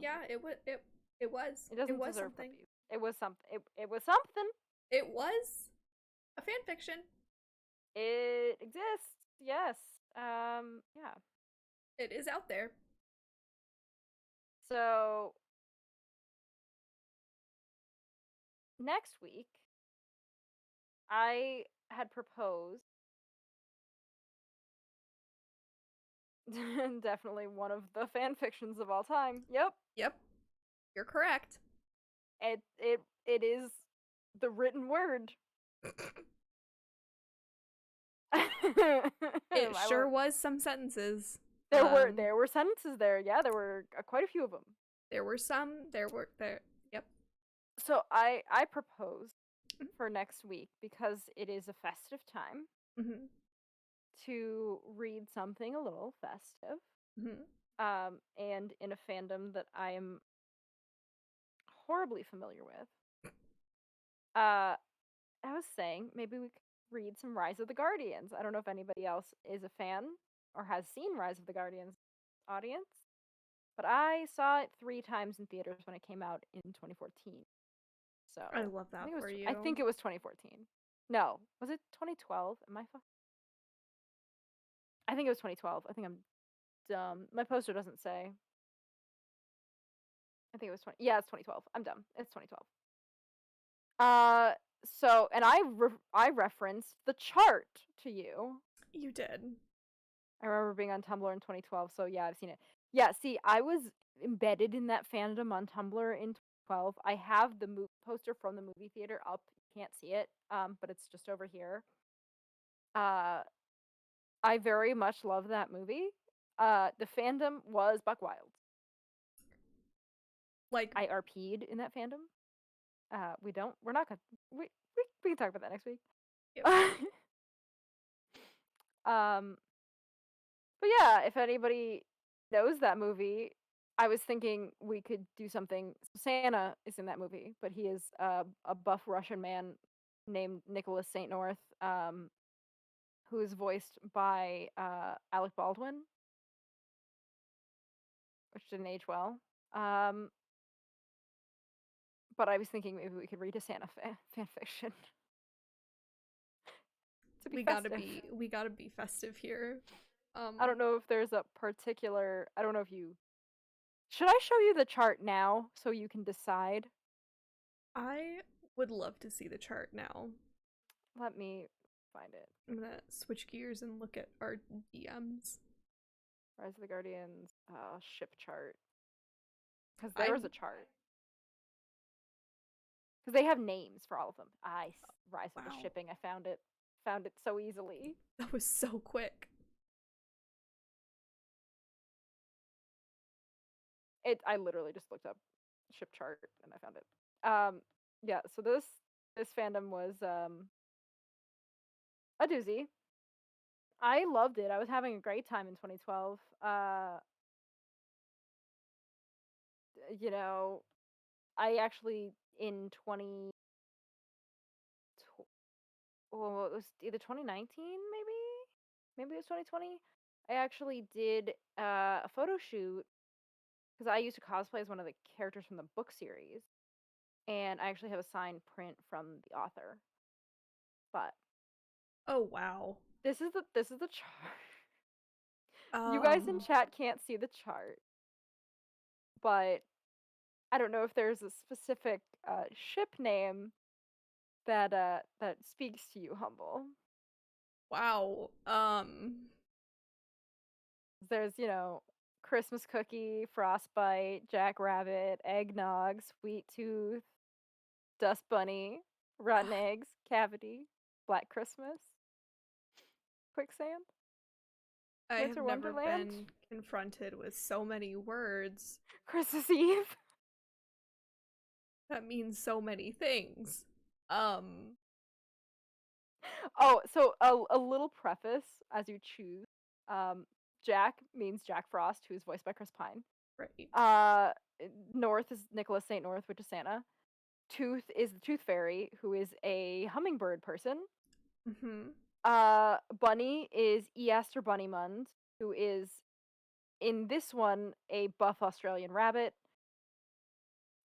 Yeah, it was. It was. It doesn't was deserve something. Clippies. It was something. It was something. It was a fan fiction. It exists. Yes. Yeah. It is out there. So next week, I had proposed definitely one of the fan fictions of all time. Yep. You're correct. It is the written word. It sure was some sentences. There were sentences there. Yeah, there were quite a few of them. There were some. Yep. So I proposed for next week, because it is a festive time, to read something a little festive. And in a fandom that I am horribly familiar with. I was saying maybe we could read some Rise of the Guardians. I don't know if anybody else is a fan or has seen Rise of the Guardians audience, but I saw it 3 times in theaters when it came out in 2014. So I love I that think it was. for I you. think it was 2014. No, was it 2012? Am I? I think it was 2012. I think I'm dumb. My poster doesn't say. I think it was 20. Yeah, it's 2012. I'm dumb. It's 2012. Uh, so and I referenced the chart to you. You did. I remember being on Tumblr in 2012. So yeah, I've seen it. Yeah, see, I was embedded in that fandom on Tumblr in 2012. I have the poster from the movie theater up. You can't see it, but it's just over here. I very much love that movie. The fandom was buck wild. Like, I RP'd in that fandom. We're not gonna, we can talk about that next week. yep. um, but yeah, if anybody knows that movie, I was thinking we could do something. Santa is in that movie, but he is a buff Russian man named Nicholas Saint North, who is voiced by Alec Baldwin, which didn't age well. But I was thinking maybe we could read a Santa fan fiction to be festive. We gotta be festive here. I don't know if there's a particular. I don't know if you. Should I show you the chart now so you can decide? I would love to see the chart now. Let me find it. I'm gonna switch gears and look at our DMs. Rise of the Guardians ship chart. Because there was I'm a chart. Because they have names for all of them. Rise of the wow. shipping. I found it. Found it so easily. That was so quick. I literally just looked up ship chart and I found it. Yeah, so this fandom was a doozy. I loved it. I was having a great time in 2012. You know, I actually in 20 well, it was either 2019 maybe it was 2020. I actually did a photo shoot because I used to cosplay as one of the characters from the book series, and I actually have a signed print from the author. But Oh wow. this is the chart. You guys in chat can't see the chart, but I don't know if there's a specific ship name that speaks to you, Humble. Wow. There's, Christmas cookie, frostbite, jackrabbit, eggnog, sweet tooth, dust bunny, rotten eggs, cavity, black Christmas, quicksand, I have winter never wonderland, been confronted with so many words Christmas Eve. that mean so many things. Um, Oh, so a little preface as you choose. Jack means Jack Frost, who is voiced by Chris Pine. right. North is Nicholas St. North, which is Santa. Tooth is the Tooth Fairy, who is a hummingbird person. Mm-hmm. Bunny is Easter Bunnymund, who is in this one a buff Australian rabbit.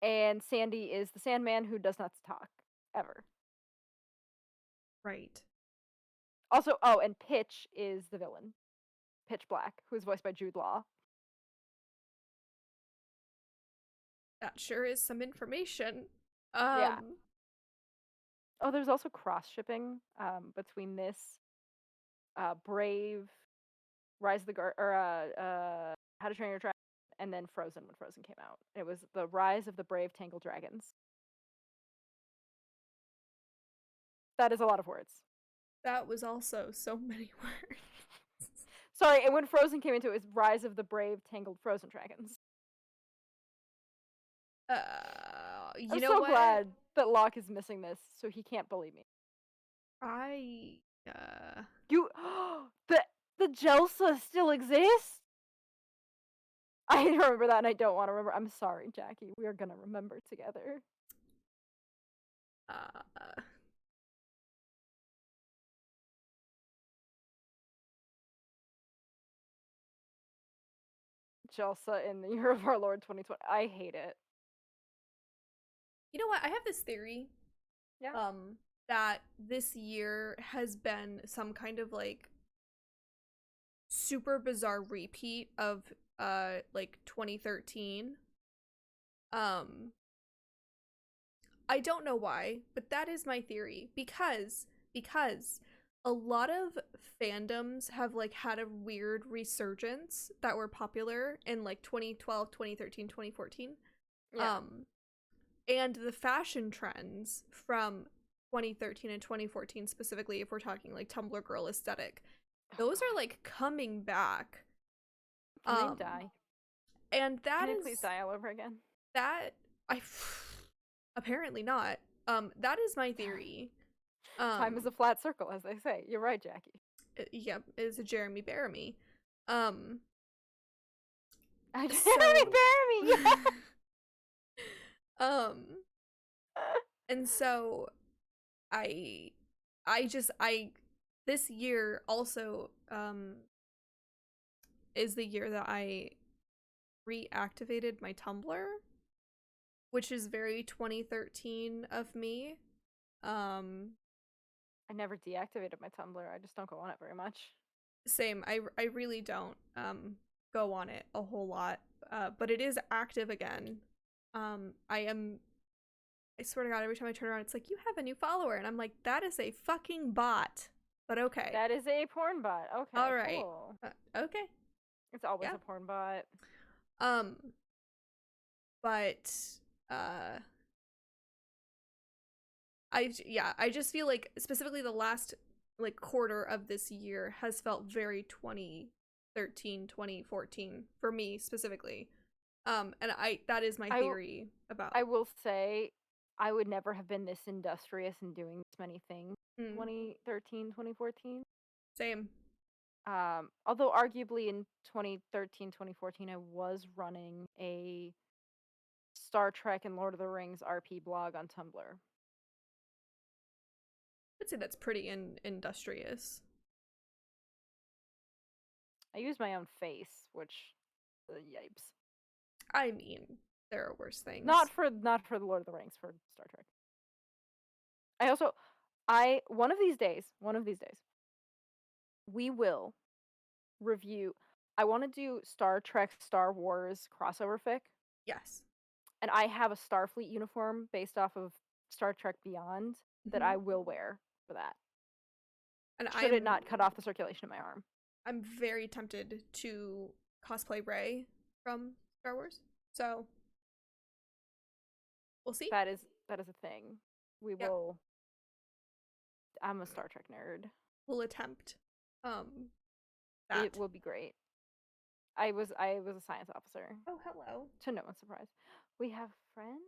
And Sandy is the Sandman, who does not talk ever. Right. Also, and Pitch is the villain, Pitch Black, who is voiced by Jude Law. That sure is some information. Yeah. Oh, there's also cross shipping between this Brave, Rise of the How to Train Your Dragon, and then Frozen when Frozen came out. It was the Rise of the Brave Tangled Dragons. That is a lot of words. That was also so many words. Sorry, and when Frozen came into it, was Rise of the Brave Tangled Frozen Dragons. You I'm know so what? glad that Locke is missing this, so he can't bully me. You the Jelsa still exists? I remember that and I don't want to remember. I'm sorry, Jackie. We are gonna remember together. Jelsa in the year of our Lord 2020. I hate it. You know what? I have this theory. Yeah. That this year has been some kind of like super bizarre repeat of like 2013. I don't know why, but that is my theory because a lot of fandoms have like had a weird resurgence that were popular in like 2012, 2013, 2014. Yeah. And the fashion trends from 2013 and 2014 specifically, if we're talking like Tumblr girl aesthetic, those are like coming back. Can they die? And that Can they is please die all over again? that I apparently not. That is my theory. Time is a flat circle, as they say. You're right, Jackie. Yeah, is a Jeremy Bearimy. Jeremy So Bearimy, yeah. And so I this year also is the year that I reactivated my Tumblr, which is very 2013 of me. I never deactivated my Tumblr. I just don't go on it very much. Same. I really don't go on it a whole lot. But it is active again. I swear to God, every time I turn around, it's like, you have a new follower. And I'm like, that is a fucking bot. But okay. That is a porn bot. Okay. All right. Cool. Okay. It's always a porn bot. But I just feel like specifically the last like quarter of this year has felt very 2013, 2014 for me specifically. And that is my theory about. I will say I would never have been this industrious in doing this many things 2013, 2014. Same. Although arguably in 2013, 2014, I was running a Star Trek and Lord of the Rings RP blog on Tumblr. I'd say that's pretty industrious. I use my own face, which, yipes. I mean, there are worse things. Not for the Lord of the Rings, for Star Trek. One of these days, we will review. I want to do Star Trek, Star Wars crossover fic. Yes. And I have a Starfleet uniform based off of Star Trek Beyond that I will wear for that. And should it not cut off the circulation in my arm. I'm very tempted to cosplay Rey from Star Wars. So we'll see. That is a thing. We will. I'm a Star Trek nerd. We'll attempt. That. It will be great. I was a science officer. Oh, hello. To no one's surprise. We have friends?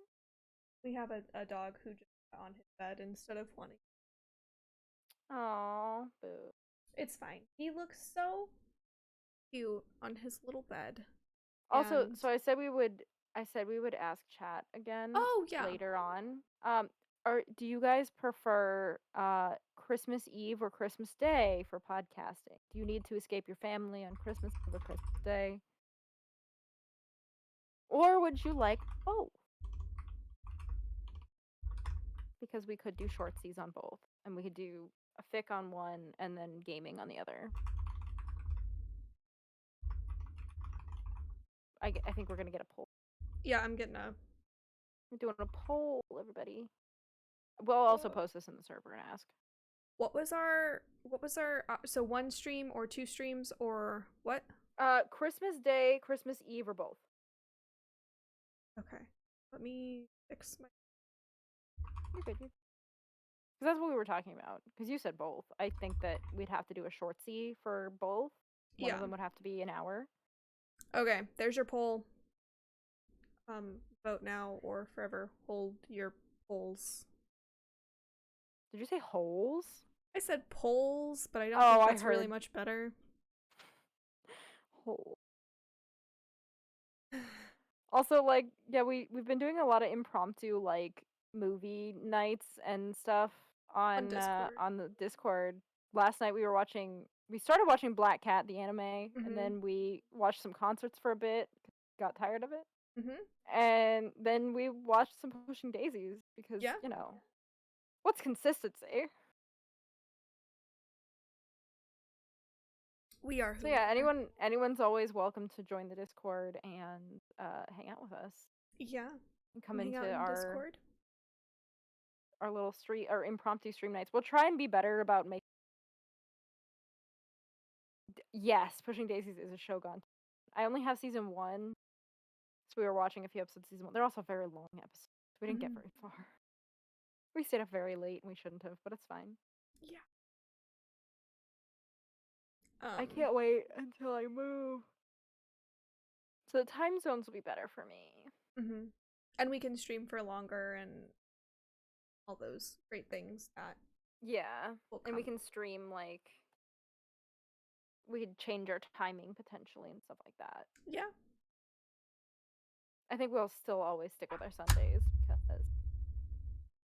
We have a dog who just got on his bed instead of wanting. Oh, boo. It's fine. He looks so cute on his little bed. Also, so I said we would ask chat again. Oh, yeah. Later on. Do you guys prefer Christmas Eve or Christmas Day for podcasting? Do you need to escape your family on Christmas Eve or Christmas Day? Or would you like both? Because we could do shortsies on both, and we could do a fic on one and then gaming on the other. I think we're gonna get a poll. Yeah, I'm doing a poll, everybody. We'll also post this in the server and ask. What was our so one stream or two streams or what? Christmas Day, Christmas Eve, or both. Okay. Let me fix my. You're good. Because that's what we were talking about. Because you said both. I think that we'd have to do a shortsy for both. One of them would have to be an hour. Okay, there's your poll. Vote now or forever hold your polls. Did you say holes? I said polls, but I don't think that's really much better. Hole. Also, like, yeah, we've been doing a lot of impromptu, like, movie nights and stuff on the Discord. Last night we were watching we started watching Black Cat, the anime, Mhm. and then we watched some concerts for a bit, got tired of it. Mhm. And then we watched some Pushing Daisies because, Yeah. what's consistency? We are So who we yeah, are. anyone's always welcome to join the Discord and hang out with us Yeah. and come Hang into out in our Discord. little street or impromptu stream nights. We'll try and be better about making. Yes, Pushing Daisies is a Shogun. I only have season 1, so we were watching a few episodes of season 1. They're also very long episodes. We didn't get Mhm. very far. We stayed up very late and we shouldn't have, but it's fine. Yeah. I can't wait until I move. So the time zones will be better for me. Mhm. And we can stream for longer and all those great things that Yeah, will and we come. can stream we could change our timing potentially and stuff like that. Yeah. I think we'll still always stick with our Sundays because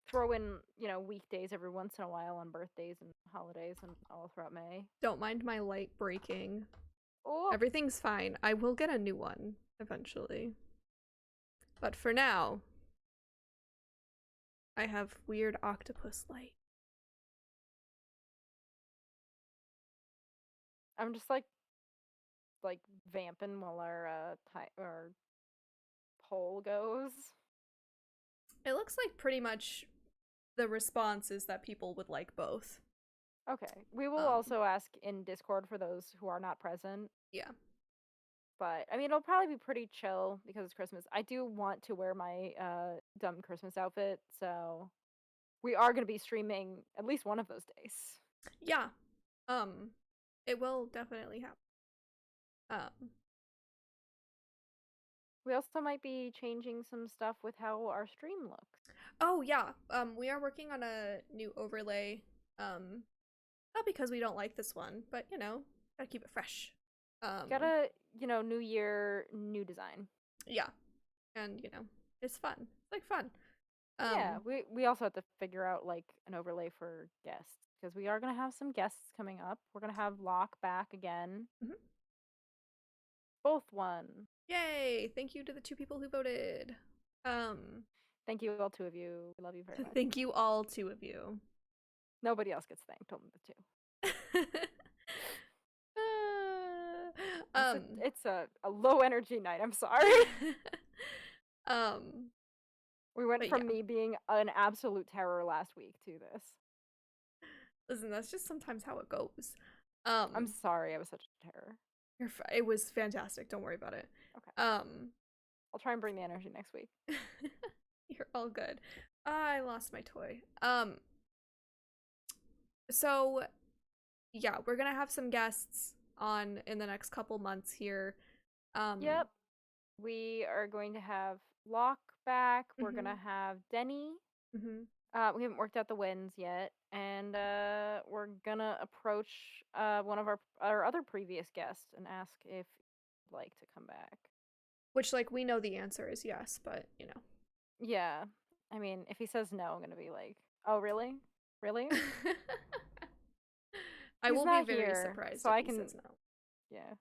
throw in, weekdays every once in a while on birthdays and holidays and all throughout May. Don't mind my light breaking. Oh, Everything's fine. I will get a new one eventually. But for now, I have weird octopus light. I'm just like vamping while our poll goes. It looks like pretty much the response is that people would like both. Okay, we will also ask in Discord for those who are not present. Yeah. But I mean, it'll probably be pretty chill because it's Christmas. I do want to wear my dumb Christmas outfit, so we are going to be streaming at least one of those days. Yeah. It will definitely happen. We also might be changing some stuff with how our stream looks. Oh yeah. We are working on a new overlay. Not because we don't like this one, but gotta keep it fresh. Gotta, new year, new design. Yeah. And it's fun. It's like fun. Yeah, we also have to figure out an overlay for guests because we are gonna have some guests coming up. We're gonna have Locke back again. Mhm. Both won. Yay! Thank you to the 2 people who voted. Thank you all 2 of you. We love you very much. Thank you all 2 of you. Nobody else gets thanked, only the 2. It's a low energy night. I'm sorry. We went from me being an absolute terror last week to this. Listen, that's just sometimes how it goes. I'm sorry, I was such a terror. It was fantastic. Don't worry about it. Okay. I'll try and bring the energy next week. You're all good. I lost my toy. So yeah, we're gonna have some guests on in the next couple months here. Yep. We are going to have Locke back. We're gonna have Denny. Mm-hmm. We haven't worked out the wins yet, and we're gonna approach one of our other previous guests and ask if he'd like to come back. Which, we know the answer is yes, but Yeah, I mean, if he says no, I'm gonna be like, oh, really, really? I will be very surprised if he says no. Yeah,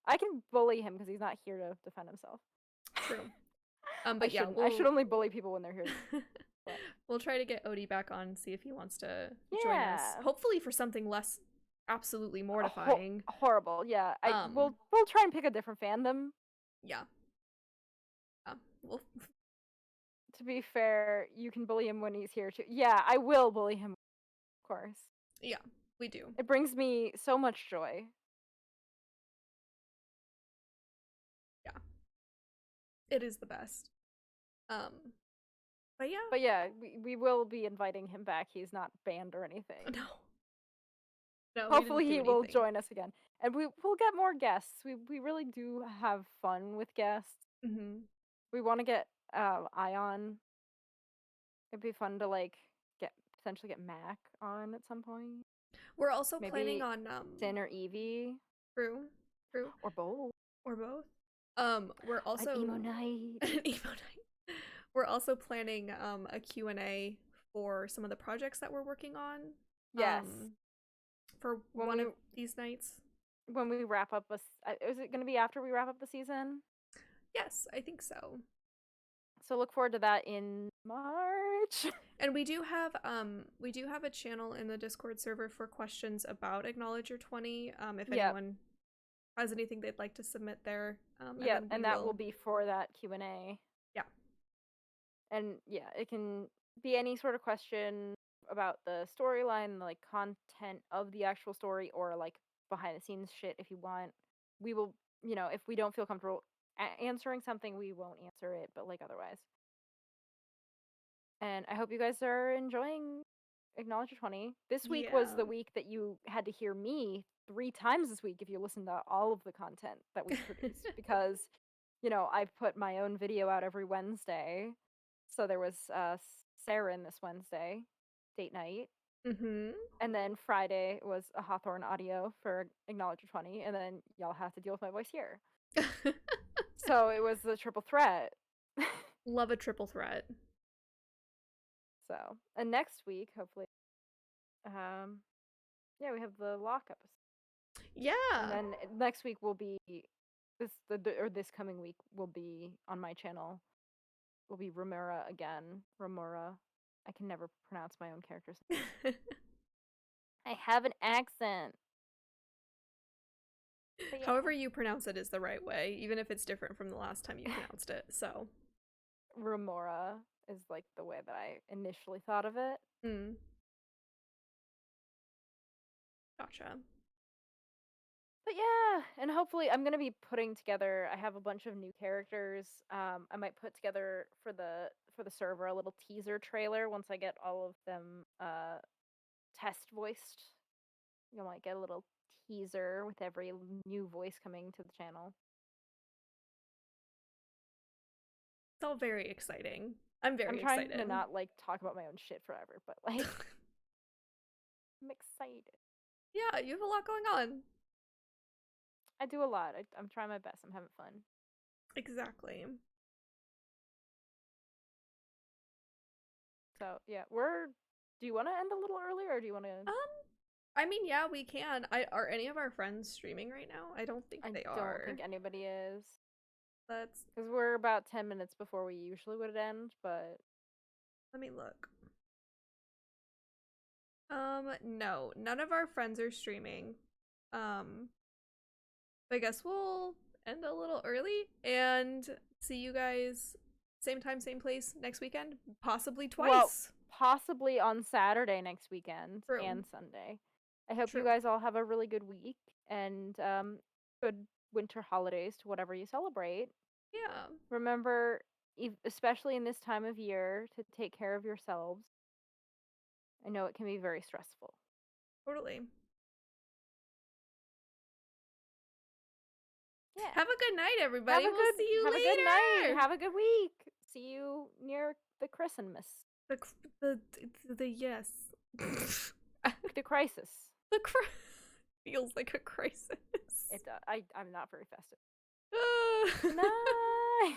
I can bully him because he's not here to defend himself. True. But I should only bully people when they're here. We'll try to get Odie back on, see if he wants to join us. Hopefully for something less absolutely mortifying. Horrible, yeah. We'll try and pick a different fandom. Yeah. To be fair, you can bully him when he's here too. Yeah, I will bully him, of course. Yeah, we do. It brings me so much joy. Yeah. It is the best. But yeah. But yeah, we will be inviting him back. He's not banned or anything. No, hopefully he will join us again. And we'll get more guests. We really do have fun with guests. Mm-hmm. We want to get Ion. It'd be fun to potentially get Mac on at some point. We're also planning on Sin or Evie. True. Or both. We're also an emo night. We're also planning a Q&A for some of the projects that we're working on. Yes. for When one we of these nights. when we wrap up is it going to be after we wrap up the season? Yes, I think so. So look forward to that in March. And we do have a channel in the Discord server for questions about Acknowledge Your 20. If Yep. anyone has anything they'd like to submit there. Yeah, and that will be for that Q&A. Yeah. And yeah, it can be any sort of question about the storyline, like content of the actual story, or like behind the scenes shit if you want. We will, if we don't feel comfortable answering something, we won't answer it, but like otherwise. And I hope you guys are enjoying Acknowledge Your 20. This week was the week that you had to hear me 3 times this week if you listened to all of the content that we produced because, I've put my own video out every Wednesday. So there was Saren this Wednesday, date night. Mm-hmm. And then Friday was a Hawthorne audio for Acknowledge Your 20. And then y'all have to deal with my voice here. So it was the triple threat. Love a triple threat. So, and next week, hopefully, yeah, we have the lock episode. Yeah. And then next week will be this coming week will be on my channel. Will be Remora again. Remora. I can never pronounce my own characters. I have an accent. Yeah. However you pronounce it is the right way, even if it's different from the last time you pronounced it. So Remora is like the way that I initially thought of it. Gotcha. But yeah, and hopefully I'm gonna be putting together. I have a bunch of new characters. I might put together for the server a little teaser trailer once I get all of them test voiced. You might get a little teaser with every new voice coming to the channel. It's all very exciting. I'm trying excited. to not like talk about my own shit forever, but like I'm excited. Yeah, you have a lot going on. I do a lot. I'm trying my best. I'm having fun. Exactly. So yeah, do you want to end a little earlier, or do you want to? I mean, yeah, we can. Are any of our friends streaming right now? I don't think they are. I don't think anybody is. That's because we're about 10 minutes before we usually would end, but let me look. No, none of our friends are streaming. I guess we'll end a little early and see you guys same time, same place next weekend, possibly twice. Well, possibly on Saturday next weekend. True. And Sunday. I hope True. you guys all have a really good week and good winter holidays to whatever you celebrate. Yeah. Remember, especially in this time of year, to take care of yourselves. I know it can be very stressful. Totally. Yeah. Have a good night, everybody. We'll see you have later. A good night. Have a good week. See you near the Christmas. The yes. The crisis. Feels like a crisis. It does. I'm not very festive. Good night.